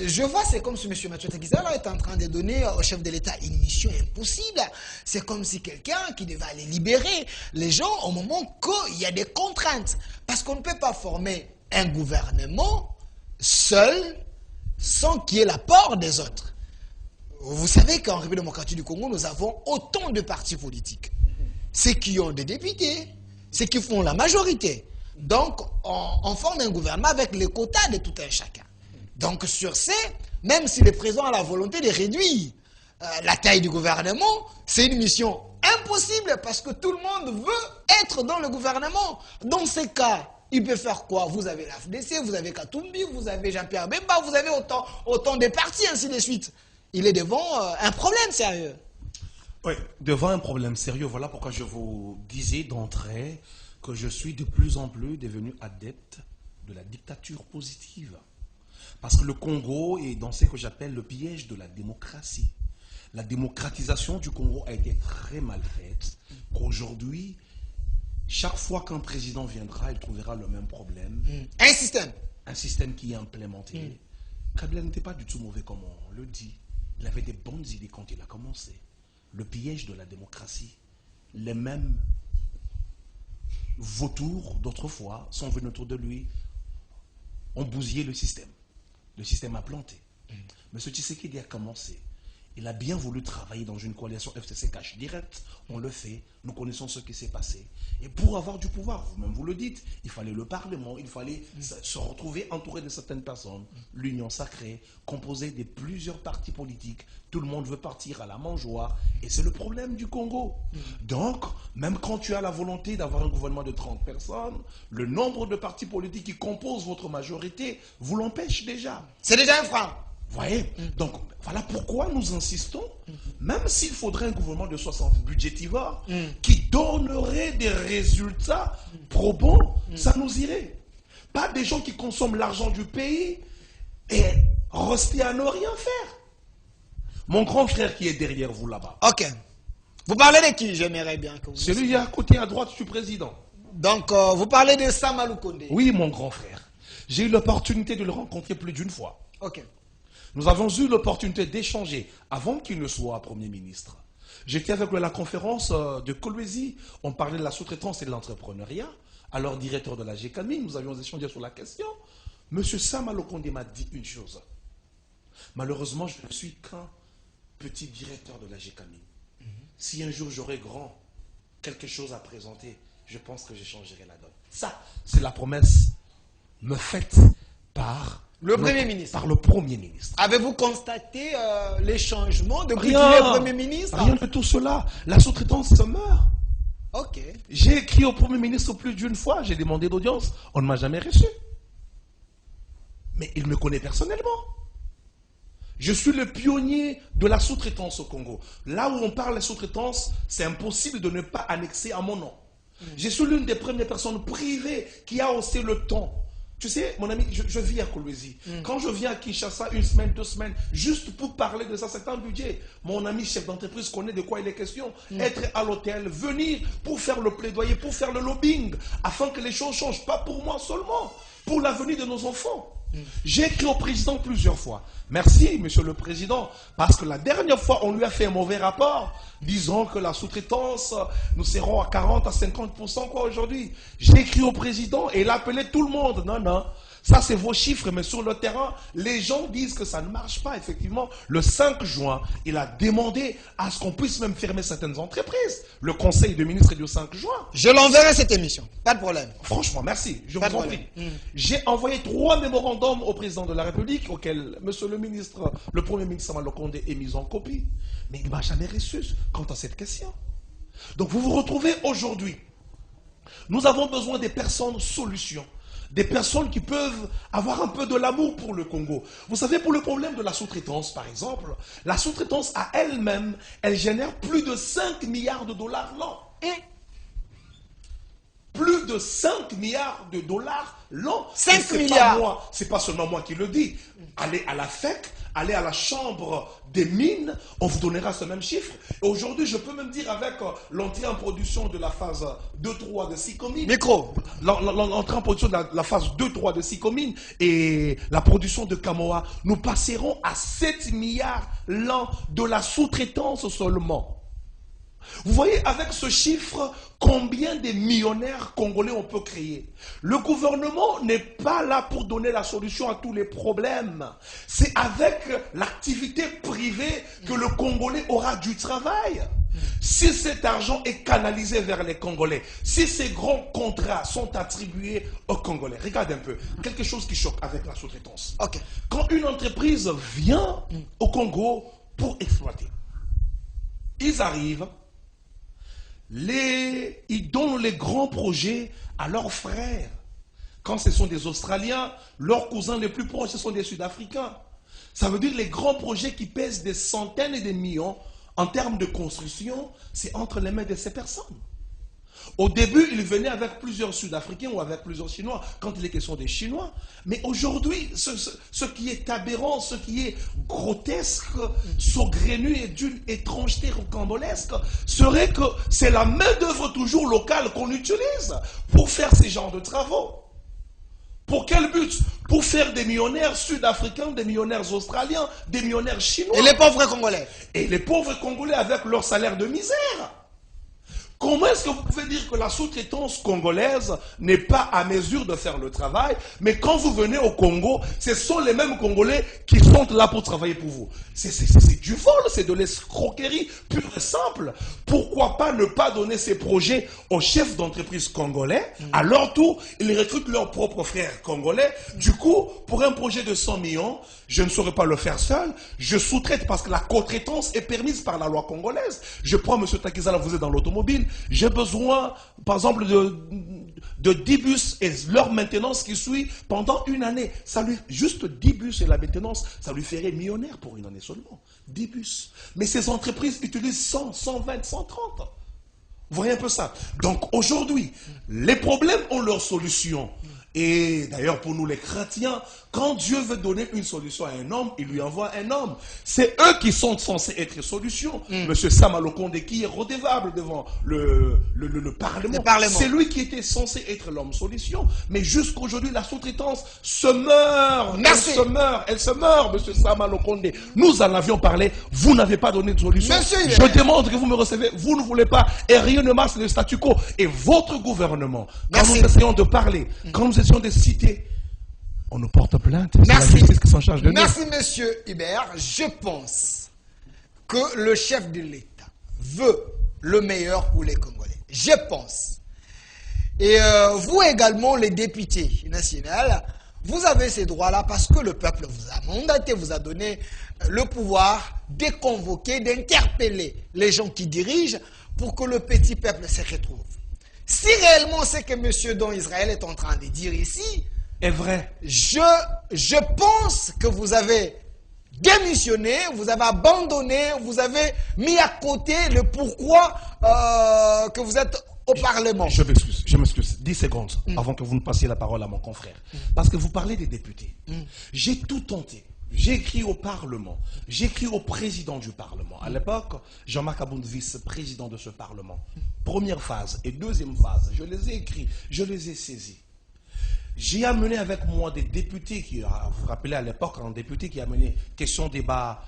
je vois, c'est comme si monsieur Mathieu Tekizala est en train de donner au chef de l'État une mission impossible. C'est comme si quelqu'un qui devait aller libérer les gens au moment qu'il y a des contraintes. Parce qu'on ne peut pas former un gouvernement seul sans qu'il y ait l'apport des autres. Vous savez qu'en République démocratique du Congo, nous avons autant de partis politiques. Ceux qui ont des députés, ceux qui font la majorité. Donc, on forme un gouvernement avec les quotas de tout un chacun. Donc, sur ces, même si le président a la volonté de réduire la taille du gouvernement, c'est une mission impossible parce que tout le monde veut être dans le gouvernement. Dans ces cas, il peut faire quoi? Vous avez la FDC, vous avez Katumbi, vous avez Jean-Pierre Bemba, vous avez autant de partis, ainsi de suite. Il est devant un problème sérieux. Oui, devant un problème sérieux. Voilà pourquoi je vous disais d'entrée que je suis de plus en plus devenu adepte de la dictature positive. Parce que le Congo est dans ce que j'appelle le piège de la démocratie. La démocratisation du Congo a été très mal faite. Qu'aujourd'hui, chaque fois qu'un président viendra, il trouvera le même problème. Un système. Un système qui est implémenté. Kabila n'était pas du tout mauvais comme on le dit. Il avait des bonnes idées quand il a commencé. Le piège de la démocratie. Les mêmes vautours d'autrefois sont venus autour de lui, ont bousillé le système. Le système a planté. M. Tshisekedi a commencé. Il a bien voulu travailler dans une coalition FCC cash direct. On le fait. Nous connaissons ce qui s'est passé. Et pour avoir du pouvoir, vous-même vous le dites, il fallait le Parlement, il fallait se retrouver entouré de certaines personnes. L'union sacrée, composée de plusieurs partis politiques. Tout le monde veut partir à la mangeoire. Et c'est le problème du Congo. Donc, même quand tu as la volonté d'avoir un gouvernement de 30 personnes, le nombre de partis politiques qui composent votre majorité vous l'empêche déjà. C'est déjà un frein. Vous voyez? Donc, voilà pourquoi nous insistons, même s'il faudrait un gouvernement de 60 budgétivores qui donnerait des résultats probants, ça nous irait. Pas des gens qui consomment l'argent du pays et rester à ne rien faire. Mon grand frère qui est derrière vous là-bas. Ok. Vous parlez de qui? J'aimerais bien que vous... Celui à côté à droite du président. Donc, vous parlez de Sama Lukonde. Oui, mon grand frère. J'ai eu l'opportunité de le rencontrer plus d'une fois. Ok. Nous avons eu l'opportunité d'échanger avant qu'il ne soit Premier ministre. J'étais avec lui à la conférence de Kolwezi. On parlait de la sous-traitance et de l'entrepreneuriat. Alors, directeur de la GECAMI, nous avions échangé sur la question. Monsieur Sama Lukonde m'a dit une chose. Malheureusement, je ne suis qu'un petit directeur de la GECAMI. Si un jour j'aurai quelque chose à présenter, je pense que je changerai la donne. Ça, c'est la promesse me faite par le Premier ministre. Par le Premier ministre. Avez-vous constaté les changements depuis qu'il est Premier ministre? Rien de tout cela. La sous-traitance se meurt. Ok. J'ai écrit au Premier ministre plus d'une fois, j'ai demandé d'audience, on ne m'a jamais reçu. Mais il me connaît personnellement. Je suis le pionnier de la sous-traitance au Congo. Là où on parle de sous-traitance, c'est impossible de ne pas annexer à mon nom. Je suis l'une des premières personnes privées qui a haussé le ton. Tu sais, mon ami, je vis à Kolwezi. Quand je viens à Kinshasa, 1 semaine, 2 semaines, juste pour parler de ça, c'est un budget. Mon ami chef d'entreprise connaît de quoi il est question. Être à l'hôtel, venir pour faire le plaidoyer, pour faire le lobbying, afin que les choses changent, pas pour moi seulement, pour l'avenir de nos enfants. J'ai écrit au président plusieurs fois. Merci, monsieur le président, parce que la dernière fois, on lui a fait un mauvais rapport, disant que la sous-traitance, nous serons à 40 à 50% quoi aujourd'hui. J'ai écrit au président et il a appelé tout le monde. Non, non. Ça, c'est vos chiffres, mais sur le terrain, les gens disent que ça ne marche pas. Effectivement, le 5 juin, il a demandé à ce qu'on puisse même fermer certaines entreprises. Le conseil de ministres est du 5 juin. Je l'enverrai cette émission. Pas de problème. Franchement, merci. Je vous en prie. J'ai envoyé 3 mémorandums au président de la République, auxquels monsieur le ministre, le Premier ministre Sama Lukonde est mis en copie. Mais il ne m'a jamais reçu quant à cette question. Donc vous vous retrouvez aujourd'hui. Nous avons besoin des personnes solutions. Des personnes qui peuvent avoir un peu de l'amour pour le Congo. Vous savez, pour le problème de la sous-traitance, par exemple, la sous-traitance à elle-même, elle génère plus de 5 milliards de dollars l'an. Plus de 5 milliards de dollars l'an. 5 milliards. C'est pas seulement moi qui le dis. Allez à la FEC, allez à la chambre des mines, on vous donnera ce même chiffre. Et aujourd'hui, je peux même dire avec l'entrée en production de la phase 2-3 de Sicomine. Micro. L'entrée en production de la phase 2-3 de Sicomine et la production de Kamoa, nous passerons à 7 milliards l'an de la sous-traitance seulement. Vous voyez, avec ce chiffre, combien de millionnaires congolais on peut créer? Le gouvernement n'est pas là pour donner la solution à tous les problèmes. C'est avec l'activité privée que le Congolais aura du travail. Si cet argent est canalisé vers les Congolais, si ces grands contrats sont attribués aux Congolais, regarde un peu, quelque chose qui choque avec la sous-traitance. Ok. Quand une entreprise vient au Congo pour exploiter, ils arrivent, ils donnent les grands projets à leurs frères. Quand ce sont des Australiens, leurs cousins les plus proches, ce sont des Sud-Africains. Ça veut dire les grands projets qui pèsent des centaines et des millions en termes de construction, c'est entre les mains de ces personnes. Au début, ils venaient avec plusieurs Sud-Africains ou avec plusieurs Chinois, quand il est question des Chinois. Mais aujourd'hui, ce qui est aberrant, ce qui est grotesque, saugrenu et d'une étrangeté rocambolesque, serait que c'est la main-d'œuvre toujours locale qu'on utilise pour faire ces genres de travaux. Pour quel but? Pour faire des millionnaires sud-africains, des millionnaires australiens, des millionnaires chinois. Et les pauvres Congolais? Et les pauvres Congolais avec leur salaire de misère. Comment est-ce que vous pouvez dire que la sous-traitance congolaise n'est pas à mesure de faire le travail, mais quand vous venez au Congo, ce sont les mêmes Congolais qui sont là pour travailler pour vous? C'est du vol, c'est de l'escroquerie pure et simple. Pourquoi pas ne pas donner ces projets aux chefs d'entreprise congolais? À leur tour, ils recrutent leurs propres frères congolais. Du coup, pour un projet de 100 millions, je ne saurais pas le faire seul. Je sous-traite parce que la co-traitance est permise par la loi congolaise. Je prends M. Takizala, vous êtes dans l'automobile. J'ai besoin, par exemple, de 10 bus et leur maintenance qui suit pendant une année. Juste 10 bus et la maintenance, ça lui ferait millionnaire pour une année seulement. 10 bus. Mais ces entreprises utilisent 100, 120, 130. Vous voyez un peu ça? Donc aujourd'hui, les problèmes ont leur solution. Et d'ailleurs, pour nous les chrétiens, quand Dieu veut donner une solution à un homme, il lui envoie un homme. C'est eux qui sont censés être solution. Monsieur Samuel Okonde, qui est redevable devant le Parlement. C'est lui qui était censé être l'homme solution. Mais jusqu'aujourd'hui, la sous-traitance se meurt. Merci. Elle se meurt, monsieur Samuel Okonde. Nous en avions parlé. Vous n'avez pas donné de solution. Monsieur, je demande que vous me recevez. Vous ne voulez pas. Et rien ne marche, le statu quo. Et votre gouvernement, quand nous essayons de parler, quand nous essayons de citer, on nous porte plainte. Merci. La justice qui s'en charge de Merci, monsieur Hubert. Je pense que le chef de l'État veut le meilleur pour les Congolais. Je pense. Et vous également, les députés nationaux, vous avez ces droits-là parce que le peuple vous a mandaté, vous a donné le pouvoir de convoquer, d'interpeller les gens qui dirigent pour que le petit peuple se retrouve. Si réellement c'est que M. Don Israël est en train de dire ici, est vrai. Je pense que vous avez démissionné, vous avez abandonné, vous avez mis à côté le pourquoi que vous êtes au Parlement. Je m'excuse. 10 secondes avant que vous ne passiez la parole à mon confrère. Parce que vous parlez des députés. J'ai tout tenté. J'ai écrit au Parlement, j'ai écrit au président du Parlement. À l'époque, Jean-Marc Abound, vice-président de ce Parlement. Première phase et deuxième phase, je les ai écrits, je les ai saisis. J'ai amené avec moi des députés qui, vous vous rappelez à l'époque, un député qui a mené question débat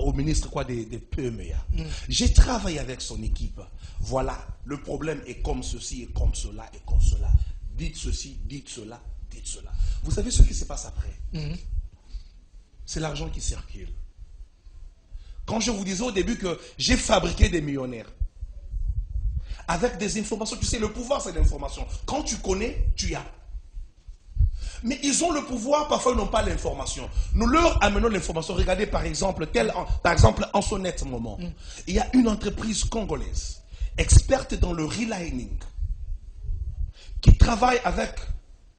au ministre des PMEA. J'ai travaillé avec son équipe. Voilà, le problème est comme ceci, et comme cela, et comme cela. Dites ceci, dites cela, dites cela. Vous savez ce qui se passe après? C'est l'argent qui circule. Quand je vous disais au début que j'ai fabriqué des millionnaires, avec des informations, tu sais, le pouvoir c'est l'information. Quand tu connais, tu as. Mais ils ont le pouvoir, parfois ils n'ont pas l'information. Nous leur amenons l'information. Regardez par exemple, en ce net moment, il y a une entreprise congolaise, experte dans le relining, qui travaille avec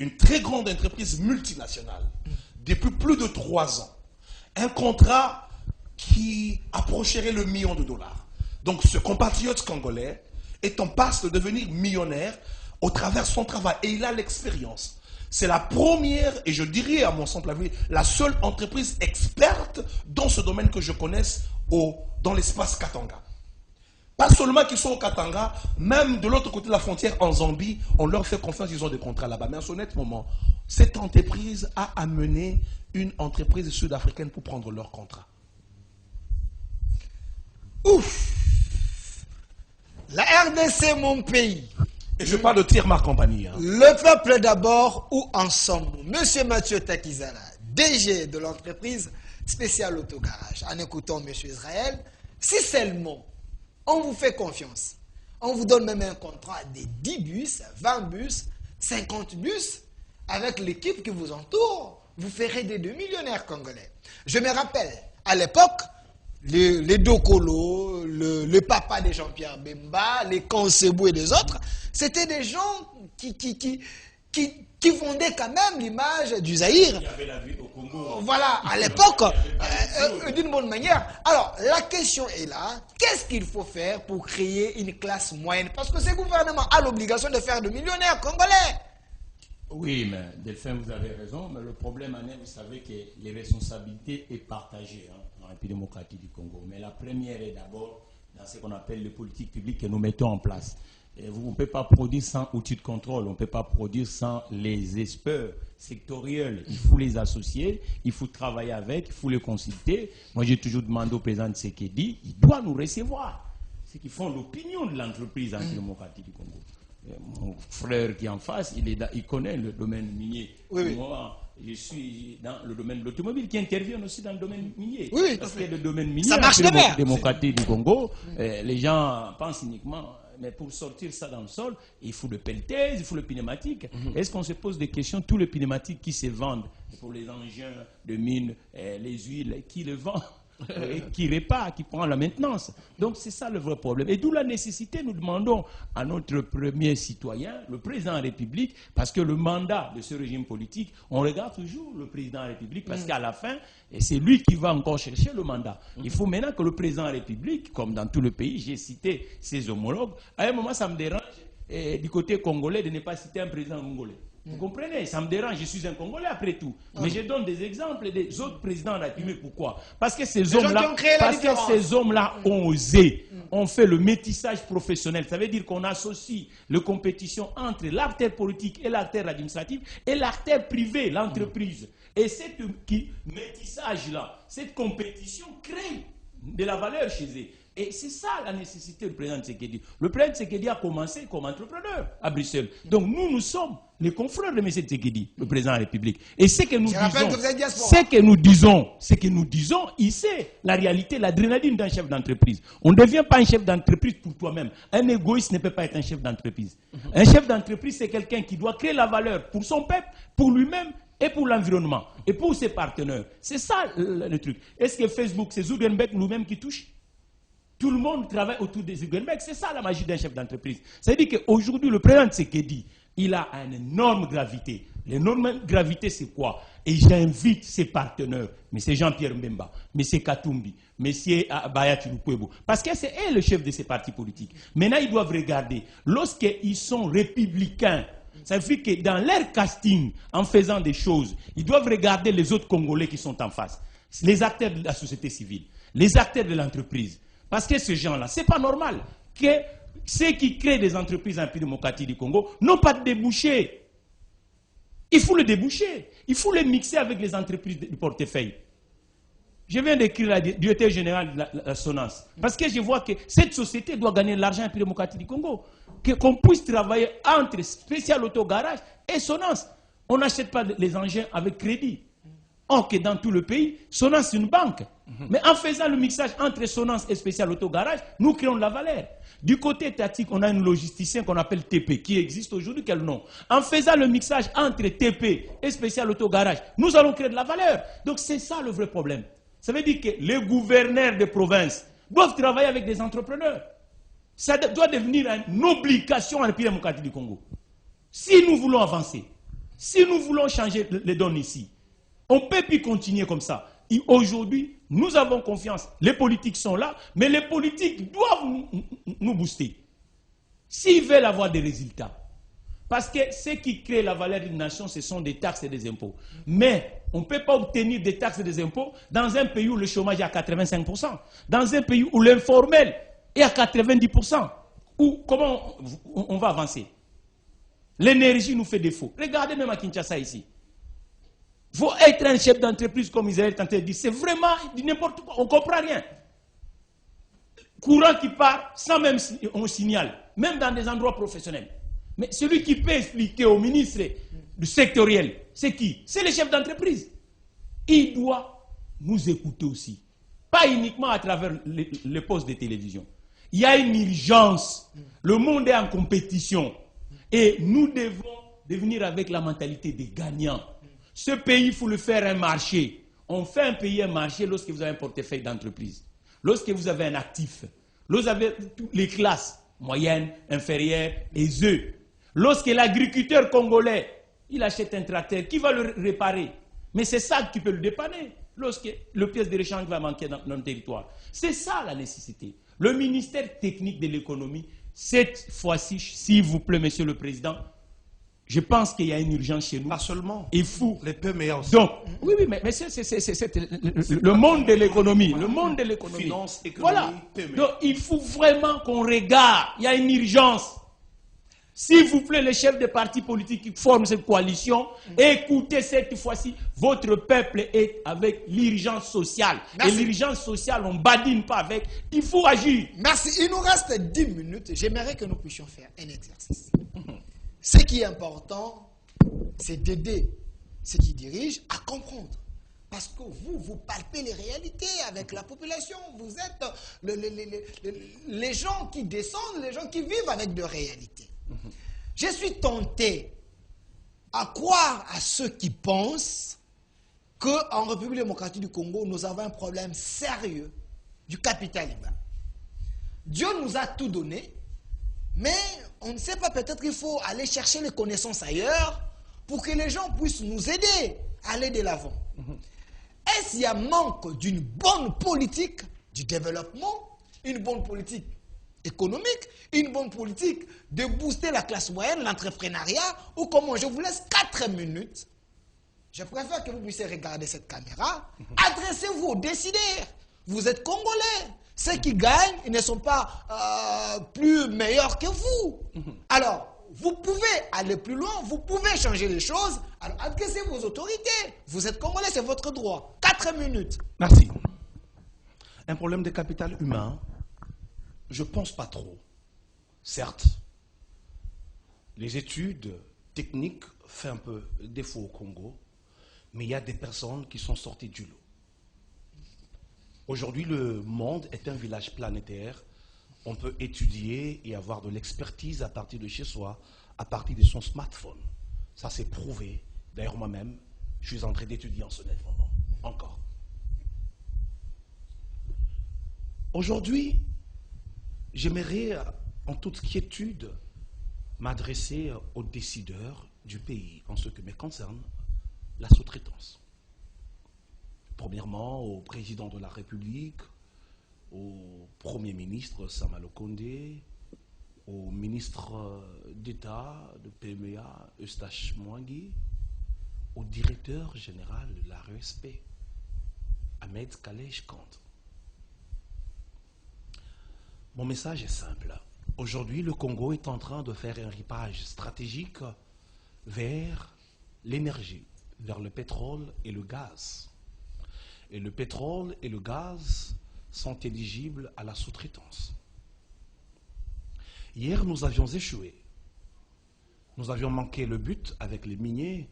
une très grande entreprise multinationale depuis plus de 3 ans. Un contrat qui approcherait le $1 million. Donc ce compatriote congolais est en passe de devenir millionnaire au travers de son travail. Et il a l'expérience. C'est la première, et je dirais à mon simple avis, la seule entreprise experte dans ce domaine que je connaisse dans l'espace Katanga. Pas seulement qu'ils sont au Katanga, même de l'autre côté de la frontière, en Zambie, on leur fait confiance, ils ont des contrats là-bas. Mais en ce net moment, cette entreprise a amené une entreprise sud-africaine pour prendre leur contrat. Ouf! La RDC, mon pays. Et je parle de Tirmar Compagnie. Hein. Le peuple d'abord, où en sommes-nous? Monsieur Mathieu Takizala, DG de l'entreprise spéciale Autogarage. En écoutant Monsieur Israël, si seulement on vous fait confiance, on vous donne même un contrat de 10 bus, 20 bus, 50 bus, avec l'équipe qui vous entoure, vous ferez des 2 millionnaires congolais. Je me rappelle, à l'époque, les Dokolo, le papa de Jean-Pierre Bemba, les Konsebou et des autres, c'était des gens qui fondaient quand même l'image du Zaïre. Il y avait la vie au Congo. Voilà, à l'époque, d'une bonne manière. Alors, la question est là, qu'est-ce qu'il faut faire pour créer une classe moyenne? Parce que ce gouvernement a l'obligation de faire de millionnaires congolais. Oui, mais Delphin, vous avez raison, mais le problème, vous savez que les responsabilités sont partagées dans la République démocratique du Congo. Mais la première est d'abord dans ce qu'on appelle les politiques publiques que nous mettons en place. On ne peut pas produire sans outils de contrôle, on ne peut pas produire sans les experts sectoriels. Il faut les associer, il faut travailler avec, il faut les consulter. Moi, j'ai toujours demandé au président de Tshisekedi, il doit nous recevoir. C'est qu'ils font l'opinion de l'entreprise antidémocratique du Congo. Mon frère qui est en face, il connaît le domaine minier. Oui. Moi, je suis dans le domaine de l'automobile qui intervient aussi dans le domaine minier. Oui, parce que le domaine minier, ça marche bien. Démocratique du Congo, les gens pensent uniquement, mais pour sortir ça dans le sol, il faut le pelletage, il faut le pneumatique. Est-ce qu'on se pose des questions? Tous les pneumatiques qui se vendent pour les engins de mine, les huiles, qui les vendent? Qui répare, qui prend la maintenance. Donc c'est ça le vrai problème. Et d'où la nécessité, nous demandons à notre premier citoyen, le président de la République, parce que le mandat de ce régime politique, on regarde toujours le président de la République, parce qu'à la fin, c'est lui qui va encore chercher le mandat. Il faut maintenant que le président de la République, comme dans tout le pays, j'ai cité ses homologues, à un moment ça me dérange, du côté congolais, de ne pas citer un président congolais. Vous comprenez? Ça me dérange, je suis un Congolais après tout. Mais je donne des exemples des autres présidents de la République. Pourquoi? Parce que ces hommes-là ont osé, ont fait le métissage professionnel. Ça veut dire qu'on associe la compétition entre l'acteur politique et l'acteur administratif et l'acteur privé, l'entreprise. Et ce métissage-là, cette compétition crée de la valeur chez eux. Et c'est ça la nécessité du président Tshisekedi. Le président Tshisekedi a commencé comme entrepreneur à Bruxelles. Donc nous sommes les confrères de M. Tshisekedi, le président de la République. Et ce que nous disons, ici, la réalité, l'adrénaline d'un chef d'entreprise. On ne devient pas un chef d'entreprise pour toi-même. Un égoïste ne peut pas être un chef d'entreprise. Un chef d'entreprise, c'est quelqu'un qui doit créer la valeur pour son peuple, pour lui-même, et pour l'environnement, et pour ses partenaires. C'est ça le truc. Est-ce que Facebook, c'est Zuckerberg nous-mêmes qui touche? Tout le monde travaille autour de Zuckerberg. C'est ça la magie d'un chef d'entreprise. C'est-à-dire qu'aujourd'hui, le président Tshisekedi, il a une énorme gravité. L'énorme gravité, c'est quoi? Et j'invite ses partenaires, M. Jean-Pierre Mbemba, M. Katumbi, M. Bayat Lukwebo, parce que c'est eux le chef de ces partis politiques. Maintenant, ils doivent regarder, lorsqu'ils sont républicains, ça veut dire que dans leur casting, en faisant des choses, ils doivent regarder les autres Congolais qui sont en face, les acteurs de la société civile, les acteurs de l'entreprise. Parce que ces gens-là, ce n'est pas normal que ceux qui créent des entreprises en République démocratique du Congo n'ont pas de débouché. Il faut le déboucher. Il faut le mixer avec les entreprises du portefeuille. Je viens d'écrire la directeur général de la SONAS. Parce que je vois que cette société doit gagner de l'argent en République démocratique du Congo. Qu'on puisse travailler entre Spécial Autogarage et SONAS. On n'achète pas les engins avec crédit. Or que dans tout le pays, SONAS c'est une banque. Mais en faisant le mixage entre SONAS et Spécial Autogarage, nous créons de la valeur. Du côté étatique, on a un logisticien qu'on appelle TP, qui existe aujourd'hui, quel nom? En faisant le mixage entre TP et Spécial Autogarage, nous allons créer de la valeur. Donc c'est ça le vrai problème. Ça veut dire que les gouverneurs de province doivent travailler avec des entrepreneurs. Ça doit devenir une obligation en République démocratique du Congo. Si nous voulons avancer, si nous voulons changer les donnes ici, on ne peut plus continuer comme ça. Aujourd'hui, nous avons confiance. Les politiques sont là, mais les politiques doivent nous booster. S'ils veulent avoir des résultats. Parce que ce qui crée la valeur d'une nation, ce sont des taxes et des impôts. Mais on ne peut pas obtenir des taxes et des impôts dans un pays où le chômage est à 85%. Dans un pays où l'informel est à 90%. Comment on va avancer? L'énergie nous fait défaut. Regardez même à Kinshasa ici. Il faut être un chef d'entreprise comme Israël tentait de dire. C'est vraiment n'importe quoi. On ne comprend rien. Courant qui part sans même on signale, même dans des endroits professionnels. Mais celui qui peut expliquer au ministre du sectoriel, c'est qui? C'est le chef d'entreprise. Il doit nous écouter aussi. Pas uniquement à travers les postes de télévision. Il y a une urgence. Le monde est en compétition. Et nous devons devenir avec la mentalité des gagnants. Ce pays, il faut le faire un marché. On fait un pays un marché lorsque vous avez un portefeuille d'entreprise. Lorsque vous avez un actif. Lorsque vous avez toutes les classes, moyennes, inférieures, aisées. Lorsque l'agriculteur congolais, il achète un tracteur, qui va le réparer? Mais c'est ça qui peut le dépanner lorsque le pièce de rechange va manquer dans notre territoire. C'est ça la nécessité. Le ministère technique de l'économie, cette fois-ci, s'il vous plaît, Monsieur le Président, je pense qu'il y a une urgence chez nous. Pas seulement. Il faut. Les PME aussi. Donc, oui, mais c'est le monde de l'économie. Le monde de l'économie. Finance, économie, voilà. PME. Donc, il faut vraiment qu'on regarde. Il y a une urgence. S'il vous plaît, les chefs de partis politiques qui forment cette coalition, écoutez cette fois-ci, votre peuple est avec l'urgence sociale. Merci. Et l'urgence sociale, on ne badine pas avec. Il faut agir. Merci. Il nous reste 10 minutes. J'aimerais que nous puissions faire un exercice. Ce qui est important, c'est d'aider ceux qui dirigent à comprendre. Parce que vous palpez les réalités avec la population. Vous êtes les gens qui descendent, les gens qui vivent avec de réalités. Je suis tenté à croire à ceux qui pensent qu'en République démocratique du Congo, nous avons un problème sérieux du capital humain. Dieu nous a tout donné, mais on ne sait pas, peut-être qu'il faut aller chercher les connaissances ailleurs pour que les gens puissent nous aider à aller de l'avant. Est-ce qu'il y a manque d'une bonne politique du développement, une bonne politique économique, une bonne politique de booster la classe moyenne, l'entrepreneuriat, ou comment? Je vous laisse 4 minutes. Je préfère que vous puissiez regarder cette caméra. Adressez-vous aux décideurs. Vous êtes Congolais. Ceux qui gagnent, ils ne sont pas plus meilleurs que vous. Alors, vous pouvez aller plus loin, vous pouvez changer les choses. Alors, adressez vos autorités. Vous êtes Congolais, c'est votre droit. 4 minutes. Merci. Un problème de capital humain, je ne pense pas trop. Certes, les études techniques font un peu défaut au Congo, mais il y a des personnes qui sont sorties du lot. Aujourd'hui, le monde est un village planétaire. On peut étudier et avoir de l'expertise à partir de chez soi, à partir de son smartphone. Ça, c'est prouvé. D'ailleurs, moi-même, je suis en train d'étudier en ce moment. Encore. Aujourd'hui, j'aimerais, en toute quiétude, m'adresser aux décideurs du pays en ce qui me concerne, la sous-traitance. Premièrement, au président de la République, au Premier ministre Sama Lukonde, au ministre d'État de PMEA, Eustache Mwangi, au directeur général de la RESP, Ahmed Kalej Kant. Mon message est simple. Aujourd'hui, le Congo est en train de faire un ripage stratégique vers l'énergie, vers le pétrole et le gaz. Et le pétrole et le gaz sont éligibles à la sous-traitance. Hier, nous avions échoué. Nous avions manqué le but avec les miniers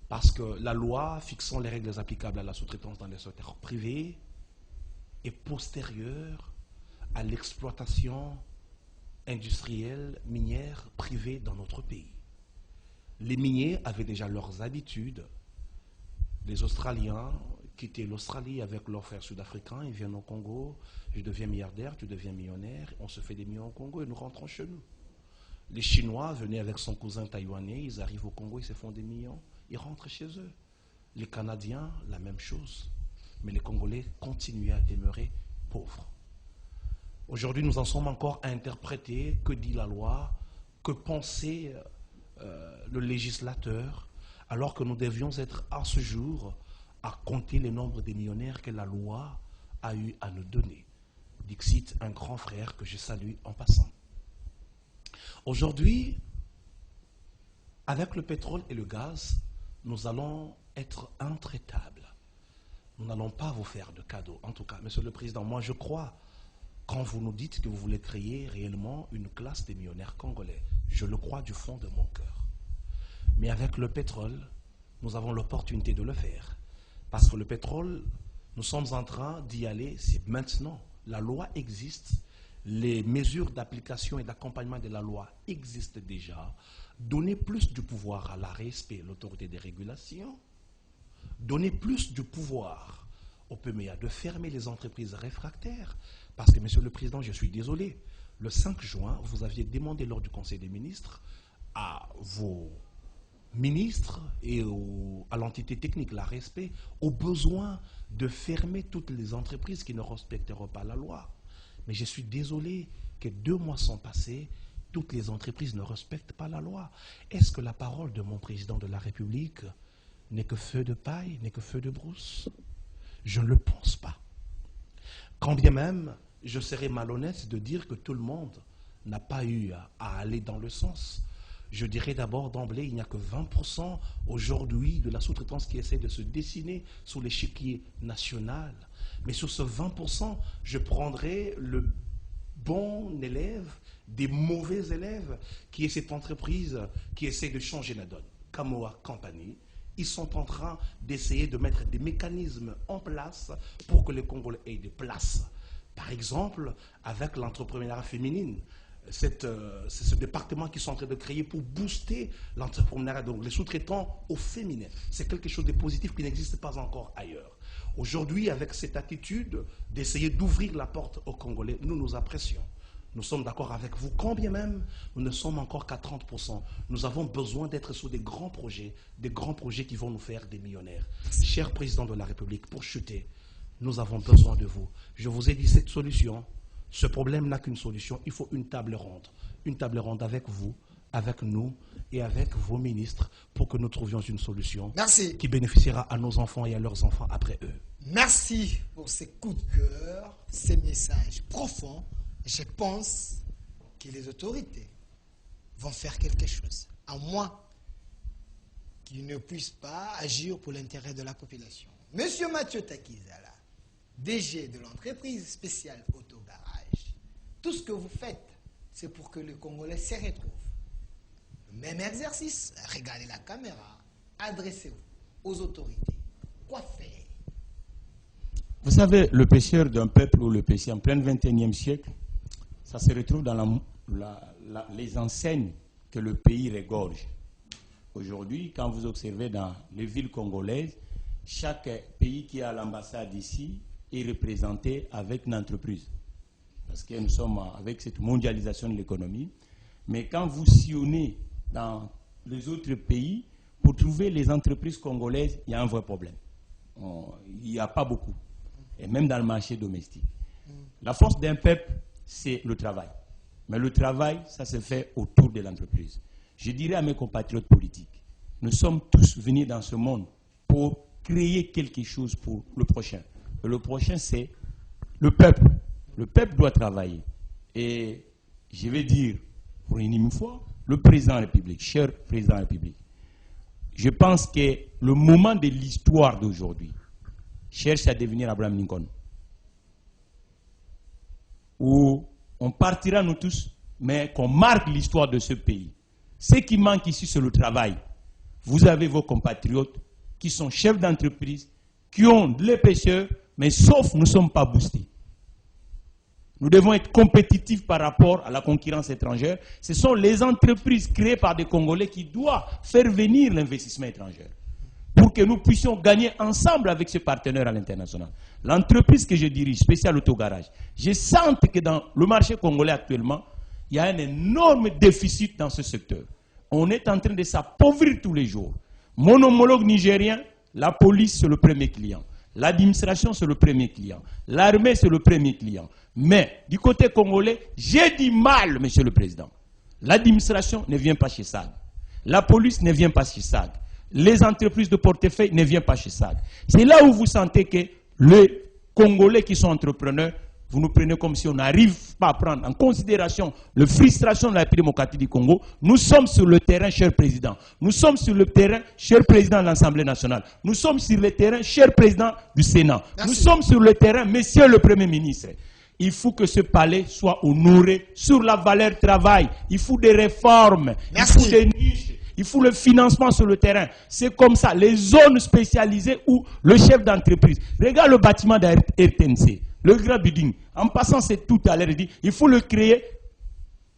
parce que la loi fixant les règles applicables à la sous-traitance dans les secteurs privés est postérieure à l'exploitation industrielle minière privée dans notre pays. Les miniers avaient déjà leurs habitudes. Les Australiens quittaient l'Australie avec leurs frères sud-africains, ils viennent au Congo, je deviens milliardaire, tu deviens millionnaire, on se fait des millions au Congo et nous rentrons chez nous. Les Chinois venaient avec son cousin taïwanais, ils arrivent au Congo, ils se font des millions, ils rentrent chez eux. Les Canadiens, la même chose. Mais les Congolais continuaient à demeurer pauvres. Aujourd'hui, nous en sommes encore à interpréter que dit la loi, que pensait le législateur, alors que nous devions être à ce jour à compter le nombre de millionnaires que la loi a eu à nous donner. Dixit, un grand frère que je salue en passant. Aujourd'hui, avec le pétrole et le gaz, nous allons être intraitables. Nous n'allons pas vous faire de cadeaux. En tout cas, Monsieur le Président, moi je crois quand vous nous dites que vous voulez créer réellement une classe des millionnaires congolais. Je le crois du fond de mon cœur. Mais avec le pétrole, nous avons l'opportunité de le faire. Parce que le pétrole, nous sommes en train d'y aller, c'est maintenant. La loi existe, les mesures d'application et d'accompagnement de la loi existent déjà. Donner plus de pouvoir à l'ARSP, l'autorité des régulations, donner plus de pouvoir au PMEA de fermer les entreprises réfractaires. Parce que, Monsieur le Président, je suis désolé, le 5 juin, vous aviez demandé lors du Conseil des ministres à vos ministres et à l'entité technique, l'ARSP, au besoin de fermer toutes les entreprises qui ne respecteront pas la loi. Mais je suis désolé que 2 mois sont passés, toutes les entreprises ne respectent pas la loi. Est-ce que la parole de mon président de la République n'est que feu de paille, n'est que feu de brousse? Je ne le pense pas. Quand bien même, je serais malhonnête de dire que tout le monde n'a pas eu à aller dans le sens. Je dirais d'abord d'emblée, il n'y a que 20% aujourd'hui de la sous-traitance qui essaie de se dessiner sous l'échiquier national. Mais sur ce 20%, je prendrai le bon élève des mauvais élèves qui est cette entreprise qui essaie de changer la donne. Kamoa Company, ils sont en train d'essayer de mettre des mécanismes en place pour que les Congolais aient des places. Par exemple, avec l'entrepreneuriat féminine, c'est ce département qu'ils sont en train de créer pour booster l'entrepreneuriat, donc les sous-traitants au féminin. C'est quelque chose de positif qui n'existe pas encore ailleurs. Aujourd'hui, avec cette attitude d'essayer d'ouvrir la porte aux Congolais, nous nous apprécions. Nous sommes d'accord avec vous, quand bien même nous ne sommes encore qu'à 30%. Nous avons besoin d'être sur des grands projets qui vont nous faire des millionnaires. Cher Président de la République, pour chuter, nous avons besoin de vous. Je vous ai dit cette solution. Ce problème n'a qu'une solution. Il faut une table ronde. Une table ronde avec vous, avec nous et avec vos ministres pour que nous trouvions une solution qui bénéficiera à nos enfants et à leurs enfants après eux. Merci pour ces coups de cœur, ces messages profonds. Je pense que les autorités vont faire quelque chose, à moins qu'ils ne puissent pas agir pour l'intérêt de la population. Monsieur Mathieu Takizala, DG de l'entreprise spéciale Autogarage, tout ce que vous faites, c'est pour que les Congolais se retrouvent. Le même exercice, regardez la caméra, adressez-vous aux autorités. Quoi faire? Vous savez, le pécheur d'un peuple ou le péché en plein 21e siècle, ça se retrouve dans les enseignes que le pays regorge. Aujourd'hui, quand vous observez dans les villes congolaises, chaque pays qui a l'ambassade ici est représenté avec une entreprise. Parce que nous sommes avec cette mondialisation de l'économie. Mais quand vous sillonnez dans les autres pays, pour trouver les entreprises congolaises, il y a un vrai problème. Il n'y a pas beaucoup. Et même dans le marché domestique. La force d'un peuple, c'est le travail. Mais le travail, ça se fait autour de l'entreprise. Je dirais à mes compatriotes politiques, nous sommes tous venus dans ce monde pour créer quelque chose pour le prochain. Et le prochain, c'est le peuple. Le peuple doit travailler. Et je vais dire, pour une énième fois, le président de la République, cher président de la République, je pense que le moment de l'histoire d'aujourd'hui cherche à devenir Abraham Lincoln. Où on partira nous tous, mais qu'on marque l'histoire de ce pays. Ce qui manque ici, c'est le travail. Vous avez vos compatriotes qui sont chefs d'entreprise, qui ont les pêcheurs, mais sauf nous ne sommes pas boostés. Nous devons être compétitifs par rapport à la concurrence étrangère. Ce sont les entreprises créées par des Congolais qui doivent faire venir l'investissement étranger pour que nous puissions gagner ensemble avec ce partenaire à l'international. L'entreprise que je dirige, Spécial Autogarage, je sens que dans le marché congolais actuellement, il y a un énorme déficit dans ce secteur. On est en train de s'appauvrir tous les jours. Mon homologue nigérien, la police, c'est le premier client. L'administration, c'est le premier client. L'armée, c'est le premier client. Mais du côté congolais, j'ai du mal, Monsieur le Président. L'administration ne vient pas chez SAG. La police ne vient pas chez SAG. Les entreprises de portefeuille ne viennent pas chez SAG. C'est là où vous sentez que les Congolais qui sont entrepreneurs, vous nous prenez comme si on n'arrive pas à prendre en considération la frustration de la démocratie du Congo. Nous sommes sur le terrain, cher Président. Nous sommes sur le terrain, cher Président de l'Assemblée nationale. Nous sommes sur le terrain, cher Président du Sénat. Merci. Nous sommes sur le terrain, Monsieur le Premier ministre. Il faut que ce palais soit honoré sur la valeur travail. Il faut des réformes, Merci. il faut des niches, il faut le financement sur le terrain. C'est comme ça, les zones spécialisées où le chef d'entreprise, regarde le bâtiment de RTNC, le grand building, en passant c'est tout à l'heure, il faut le créer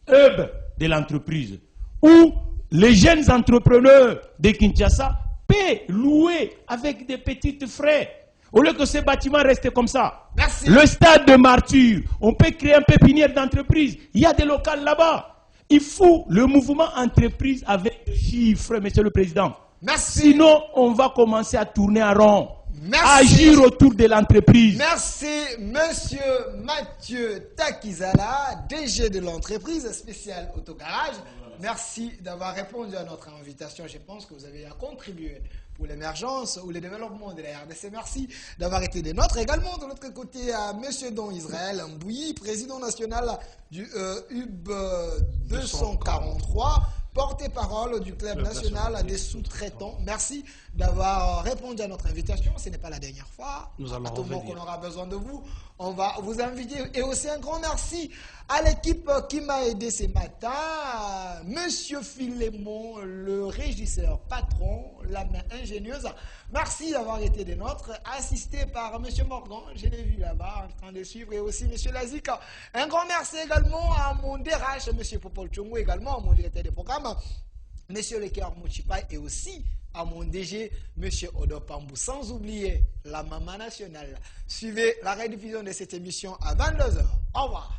hub de l'entreprise, où les jeunes entrepreneurs de Kinshasa peuvent louer avec des petits frais. Au lieu que ces bâtiments restent comme ça. Merci. Le stade de Martyr, on peut créer un pépinière d'entreprise. Il y a des locales là-bas. Il faut le mouvement entreprise avec des chiffres, monsieur le président. Merci. Sinon, on va commencer à tourner en rond. Merci. Agir autour de l'entreprise. Merci, monsieur Mathieu Takizala, DG de l'entreprise spéciale Autogarage. Merci d'avoir répondu à notre invitation. Je pense que vous avez contribué pour l'émergence ou le développement de la RDC. Merci d'avoir été des nôtres. Également, de l'autre côté, à monsieur Don Israël Mbouyi, président national du UB 243. Porte-parole du Club national des sous-traitants. Merci d'avoir répondu à notre invitation. Ce n'est pas la dernière fois. Nous allons à tout moment revenir. qu'on aura besoin de vous, on va vous inviter. Et aussi un grand merci à l'équipe qui m'a aidé ce matin. Monsieur Philémon, le régisseur patron, la main ingénieuse. Merci d'avoir été des nôtres. Assisté par monsieur Morgan, je l'ai vu là-bas en train de suivre. Et aussi monsieur Lazik. Un grand merci également à mon DRH, monsieur Popol Tchongo, également à mon directeur de programme. Monsieur Leker Mouchipai et aussi à mon DG, monsieur Odo Pambou, sans oublier la Maman Nationale. Suivez la rediffusion de cette émission à 22h. Au revoir.